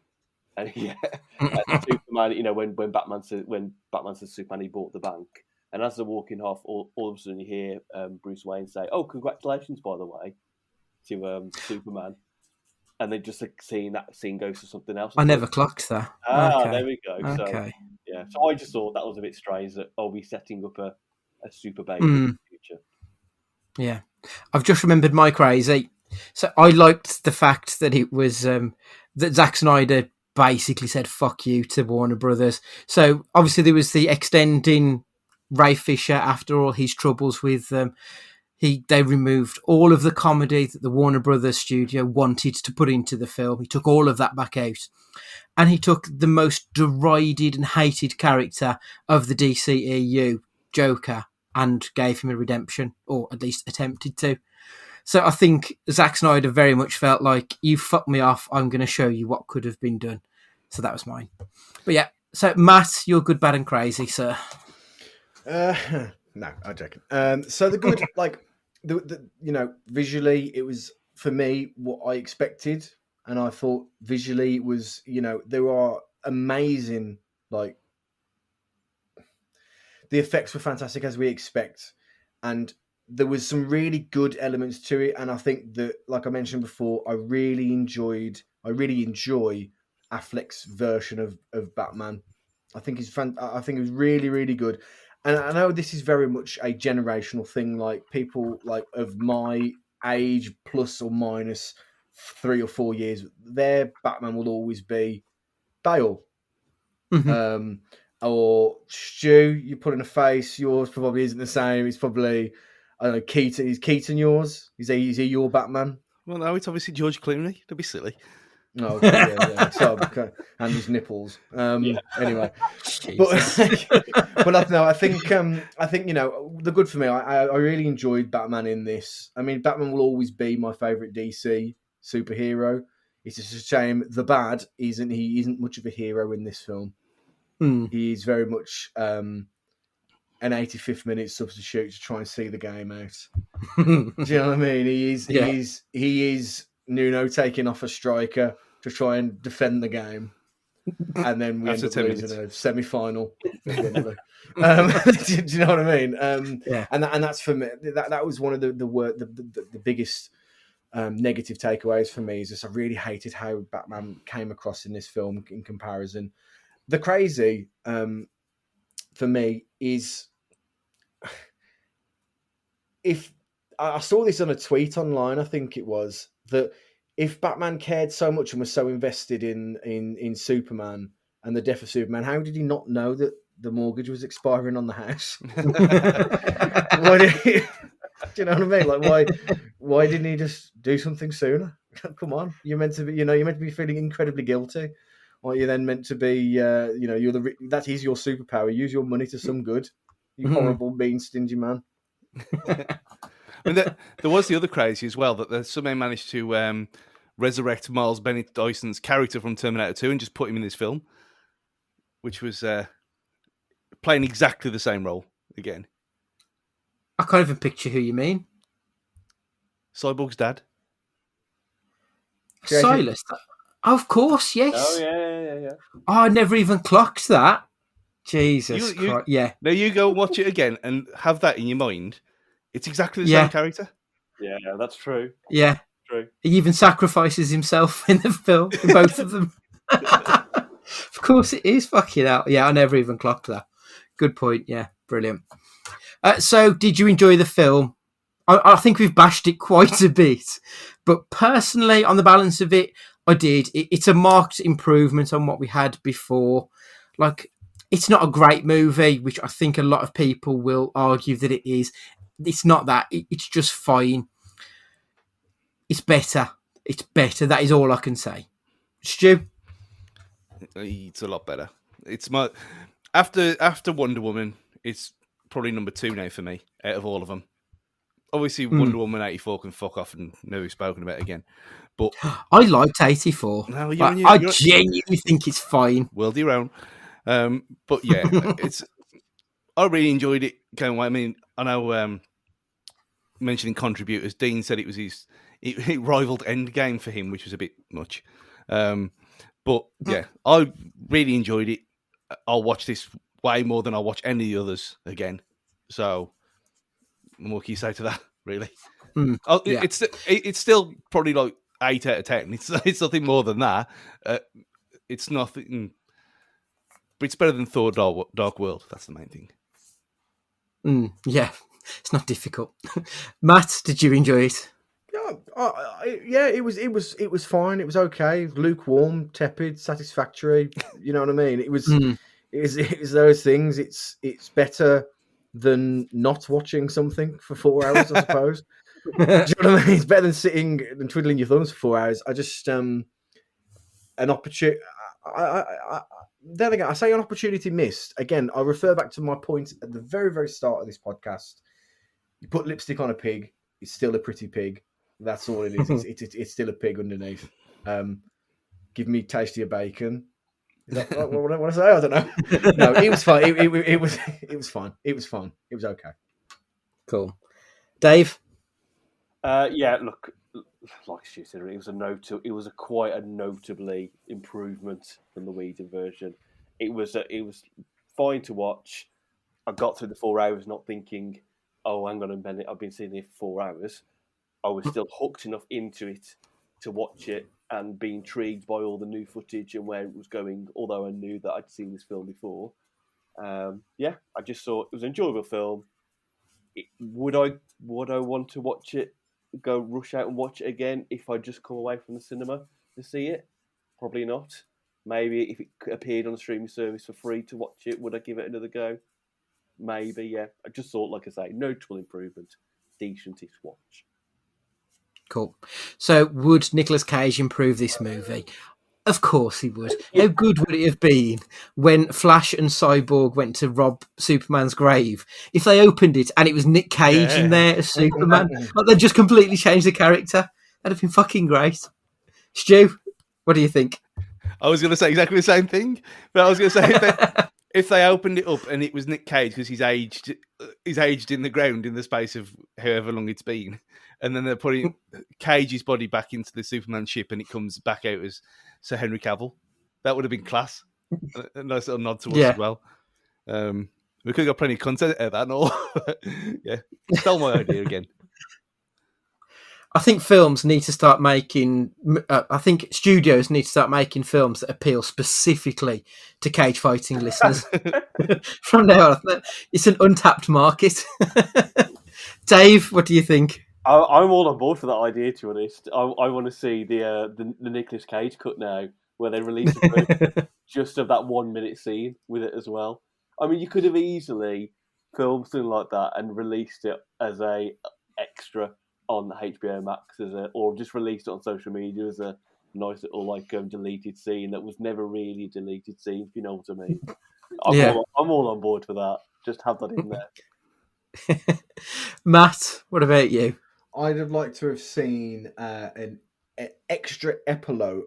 [SPEAKER 5] and and Superman. When Batman says to Superman he bought the bank, and as they're walking off, all of a sudden you hear Bruce Wayne say, "Oh, congratulations, by the way," to Superman. And then just seeing that scene goes to something else.
[SPEAKER 2] I never clocked that.
[SPEAKER 5] There we go.
[SPEAKER 2] Okay.
[SPEAKER 5] So I just thought that was a bit strange that are we setting up a super baby in the future?
[SPEAKER 2] Yeah. I've just remembered my crazy. So I liked the fact that it was that Zack Snyder basically said fuck you to Warner Brothers. So obviously there was the extending Ray Fisher after all his troubles with they removed all of the comedy that the Warner Brothers studio wanted to put into the film. He took all of that back out. And he took the most derided and hated character of the DCEU, Joker, and gave him a redemption, or at least attempted to. So I think Zack Snyder very much felt like, you fucked me off, I'm going to show you what could have been done. So that was mine. But yeah, so Matt, you're good, bad and crazy, sir.
[SPEAKER 3] No, I'm joking. So the good, visually, it was, for me, what I expected. And I thought visually it was, there are amazing, the effects were fantastic as we expect. And there was some really good elements to it. And I think that, like I mentioned before, I really enjoy Affleck's version of Batman. I think I think it was really, really good. And I know this is very much a generational thing. Like people of my age, plus or minus 3 or 4 years, their Batman will always be Bale. Mm-hmm. Or Stu, you put in a face. Yours probably isn't the same. It's probably, I don't know, Keaton. Is Keaton yours? Is he your Batman?
[SPEAKER 4] Well, no, it's obviously George Clooney. Don't be silly.
[SPEAKER 3] Oh, yeah. So, and his nipples. Anyway, but I think the good for me. I really enjoyed Batman in this. I mean, Batman will always be my favorite DC superhero. It's just a shame the bad isn't much of a hero in this film. He's very much an 85th minute substitute to try and see the game out. Do you know what I mean? He is Nuno taking off a striker to try and defend the game, and then we end up losing a semi-final. Do you know what I mean? And that's for me. That was one of the biggest negative takeaways for me. Is just I really hated how Batman came across in this film in comparison. The crazy for me is if I saw this on a tweet online, I think it was, that if Batman cared so much and was so invested in Superman and the death of Superman, how did he not know that the mortgage was expiring on the house? Do you know what I mean? Like, why didn't he just do something sooner? Come on, you're meant to be, you're meant to be feeling incredibly guilty, or you're then meant to be, that is your superpower. Use your money to some good. You horrible, mean, stingy man.
[SPEAKER 4] And there was the other crazy as well, that somehow managed to resurrect Miles Bennett Dyson's character from Terminator 2 and just put him in this film, which was playing exactly the same role again.
[SPEAKER 2] I can't even picture who you mean.
[SPEAKER 4] Cyborg's dad.
[SPEAKER 2] Silas. Of course, yes.
[SPEAKER 5] Oh, yeah.
[SPEAKER 2] Oh, I never even clocked that. Jesus Christ. Yeah.
[SPEAKER 4] Now you go and watch it again and have that in your mind. It's exactly the same character.
[SPEAKER 5] Yeah, that's true.
[SPEAKER 2] Yeah.
[SPEAKER 5] True.
[SPEAKER 2] He even sacrifices himself in the film, in both of them. Of course it is. Fucking hell. Yeah, I never even clocked that. Good point. Yeah, brilliant. So, did you enjoy the film? I think we've bashed it quite a bit. But personally, on the balance of it, I did. It's a marked improvement on what we had before. Like, it's not a great movie, which I think a lot of people will argue that it is. It's not that. It's just fine. It's better. It's better. That is all I can say. Stu?
[SPEAKER 4] It's a lot better. It's my after Wonder Woman, it's probably number 2 now for me out of all of them. Obviously, Wonder Woman 84 can fuck off and never be spoken about again. But
[SPEAKER 2] I liked 84.
[SPEAKER 4] No,
[SPEAKER 2] I genuinely think it's fine.
[SPEAKER 4] World your own. But yeah, I really enjoyed it. Going away. I mean, I know. Mentioning contributors, Dean said it rivaled Endgame for him, which was a bit much. But yeah, I really enjoyed it. I'll watch this way more than I'll watch any of the others again. So, what can you say to that? Really?
[SPEAKER 2] Yeah.
[SPEAKER 4] It's still probably like 8 out of 10. It's nothing more than that. It's nothing, but it's better than Thor: Dark World. That's the main thing.
[SPEAKER 2] Yeah, it's not difficult. Matt, did you enjoy it?
[SPEAKER 3] Yeah, it was fine. It was okay. Lukewarm, tepid, satisfactory. You know what I mean? It was those things. It's better than not watching something for 4 hours, I suppose. Do you know what I mean? It's better than sitting and twiddling your thumbs for 4 hours. I just an opportunity. Then again, I say an opportunity missed. Again, I refer back to my point at the very, very start of this podcast. You put lipstick on a pig, it's still a pretty pig. That's all it is. It's still a pig underneath. Give me tastier bacon. Is that what I want to say? I don't know. No, it was fine. It was fine. It was fun. It was okay.
[SPEAKER 2] Cool. Dave?
[SPEAKER 5] Yeah, look, like Stu said, it was quite a notably improvement from the Whedon version. It was fine to watch. I got through the 4 hours not thinking, oh, hang on a minute, I've been sitting here for 4 hours. I was still hooked enough into it to watch it and be intrigued by all the new footage and where it was going, although I knew that I'd seen this film before. Yeah, I just thought it was an enjoyable film. Would I want to watch it, go rush out and watch it again if I just come away from the cinema to see it? Probably not. Maybe if it appeared on the streaming service for free to watch it, would I give it another go? Maybe, yeah. I just thought, like I say, notable improvement. Decentish watch.
[SPEAKER 2] Cool. So, would Nicolas Cage improve this movie? Of course he would. How good would it have been when Flash and Cyborg went to rob Superman's grave? If they opened it and it was Nick Cage in there as Superman, like they'd just completely changed the character. That'd have been fucking great. Stu, what do you think?
[SPEAKER 4] I was going to say exactly the same thing, but I was going to say if they opened it up and it was Nick Cage because he's aged in the ground in the space of however long it's been, and then they're putting Cage's body back into the Superman ship and it comes back out as Sir Henry Cavill, that would have been class. A nice little nod to us as well. We could have got plenty of content out of that and all. Yeah, stole my idea again.
[SPEAKER 2] I think films need to start making. I think studios need to start making films that appeal specifically to cage fighting listeners. From now on, it's an untapped market. Dave, what do you think?
[SPEAKER 5] I'm all on board for that idea. To be honest, I want to see the Nicolas Cage cut now, where they release just of that 1 minute scene with it as well. I mean, you could have easily filmed something like that and released it as a extra on HBO Max or just released it on social media as a nice little deleted scene that was never really a deleted scene, if you know what I mean. I'm all on board for that. Just have that in there.
[SPEAKER 2] Matt, what about you?
[SPEAKER 3] I'd have liked to have seen an extra epilogue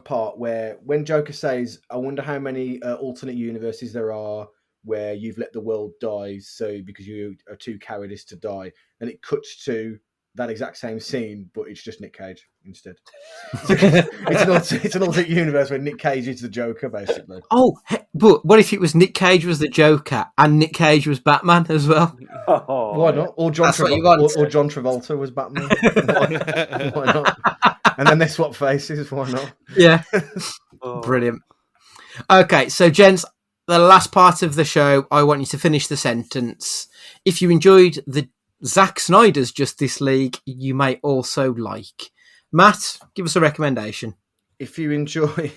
[SPEAKER 3] part where when Joker says, "I wonder how many alternate universes there are where you've let the world die, so because you are too cowardice to die," and it cuts to that exact same scene, but it's just Nick Cage instead. It's an alternate universe where Nick Cage is the Joker, basically.
[SPEAKER 2] Oh, but what if it was Nick Cage was the Joker and Nick Cage was Batman as well?
[SPEAKER 3] Why not? Or John Travolta was Batman. Why not? And then they swap faces. Why not?
[SPEAKER 2] Yeah. Brilliant. Okay, so gents, the last part of the show, I want you to finish the sentence. If you enjoyed the Zack Snyder's Justice League, you may also like. Matt, give us a recommendation.
[SPEAKER 3] If you enjoy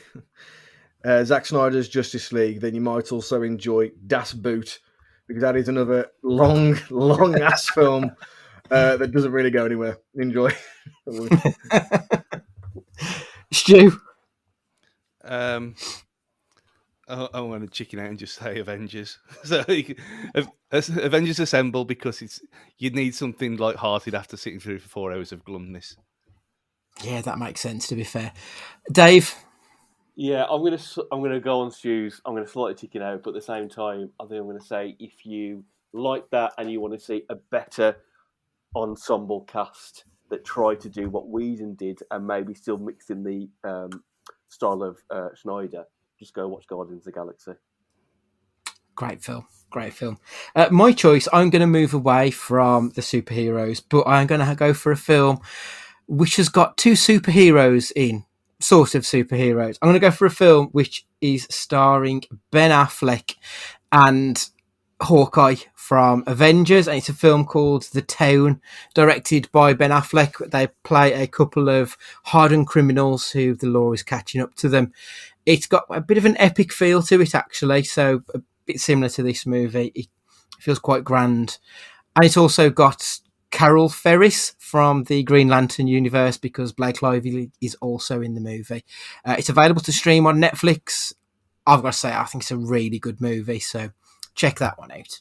[SPEAKER 3] Zack Snyder's Justice League, then you might also enjoy Das Boot, because that is another long ass film that doesn't really go anywhere. Enjoy.
[SPEAKER 2] Stu?
[SPEAKER 4] I want to chicken out and just say Avengers. So Avengers Assemble, because you need something light-hearted after sitting through for 4 hours of glumness.
[SPEAKER 2] Yeah, that makes sense, to be fair. Dave?
[SPEAKER 5] Yeah, I'm gonna go on Stu's. I'm gonna slightly chicken out, but at the same time, I think I'm gonna say if you like that and you want to see a better ensemble cast that tried to do what Whedon did and maybe still mixed in the style of Snyder, just go watch Guardians of the Galaxy.
[SPEAKER 2] Great film. My choice, I'm going to move away from the superheroes, but I'm going to go for a film which has got two superheroes in, sort of superheroes. I'm going to go for a film which is starring Ben Affleck and Hawkeye from Avengers, and it's a film called The Town, directed by Ben Affleck. They play a couple of hardened criminals who the law is catching up to them. It's got a bit of an epic feel to it, actually, so a bit similar to this movie. It feels quite grand. And it's also got Carol Ferris from the Green Lantern universe, because Blake Lively is also in the movie. It's available to stream on Netflix. I've got to say, I think it's a really good movie, so check that one out.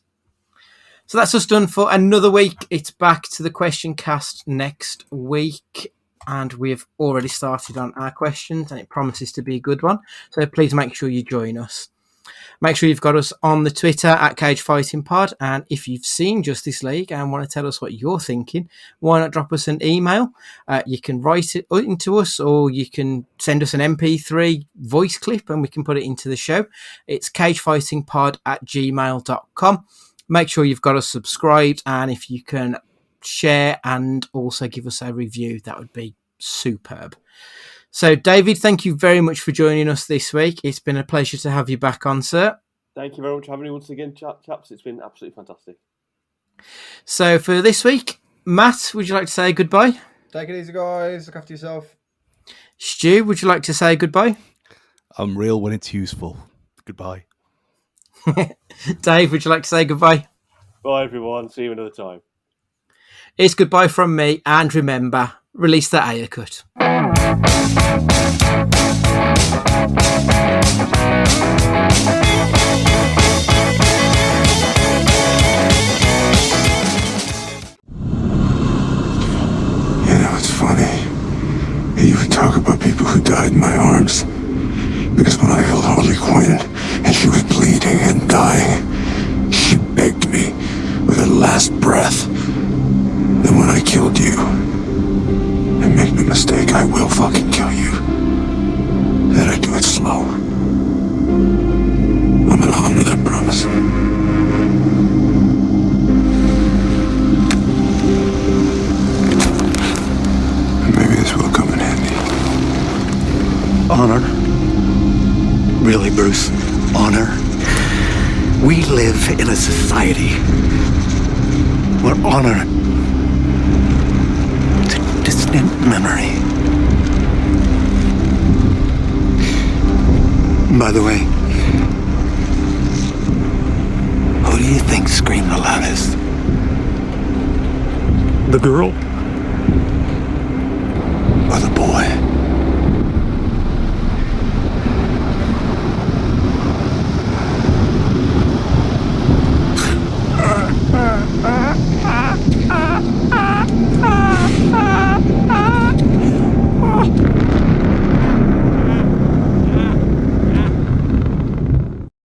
[SPEAKER 2] So that's us done for another week. It's back to the question cast next week, and we've already started on our questions, and it promises to be a good one. So please make sure you join us. Make sure you've got us on the Twitter at Cage Fighting Pod, and if you've seen Justice League and want to tell us what you're thinking, why not drop us an email? You can write it into us, or you can send us an MP3 voice clip and we can put it into the show. It's cagefightingpod@gmail.com. Make sure you've got us subscribed, and if you can share and also give us a review, that would be superb. So, David, thank you very much for joining us this week. It's been a pleasure to have you back on, sir.
[SPEAKER 5] Thank you very much for having me once again, chaps. It's been absolutely fantastic.
[SPEAKER 2] So, for this week, Matt, would you like to say goodbye?
[SPEAKER 3] Take it easy, guys. Look after yourself.
[SPEAKER 2] Stu, would you like to say goodbye?
[SPEAKER 4] I'm real when it's useful. Goodbye.
[SPEAKER 2] Dave, would you like to say goodbye?
[SPEAKER 5] Bye, everyone. See you another time.
[SPEAKER 2] It's goodbye from me, and remember, release that haircut.
[SPEAKER 6] You know, it's funny. You would talk about people who died in my arms. Because when I held Harley Quinn and she was bleeding and dying, she begged me with her last breath that when I killed you, and make no mistake, I will fucking kill you, that I do it slow. I'm gonna honor that promise. And maybe this will come in handy.
[SPEAKER 7] Honor? Really, Bruce? Honor? We live in a society where honor is a distant memory. By the way, who do you think screamed the loudest?
[SPEAKER 6] The girl? Or the boy?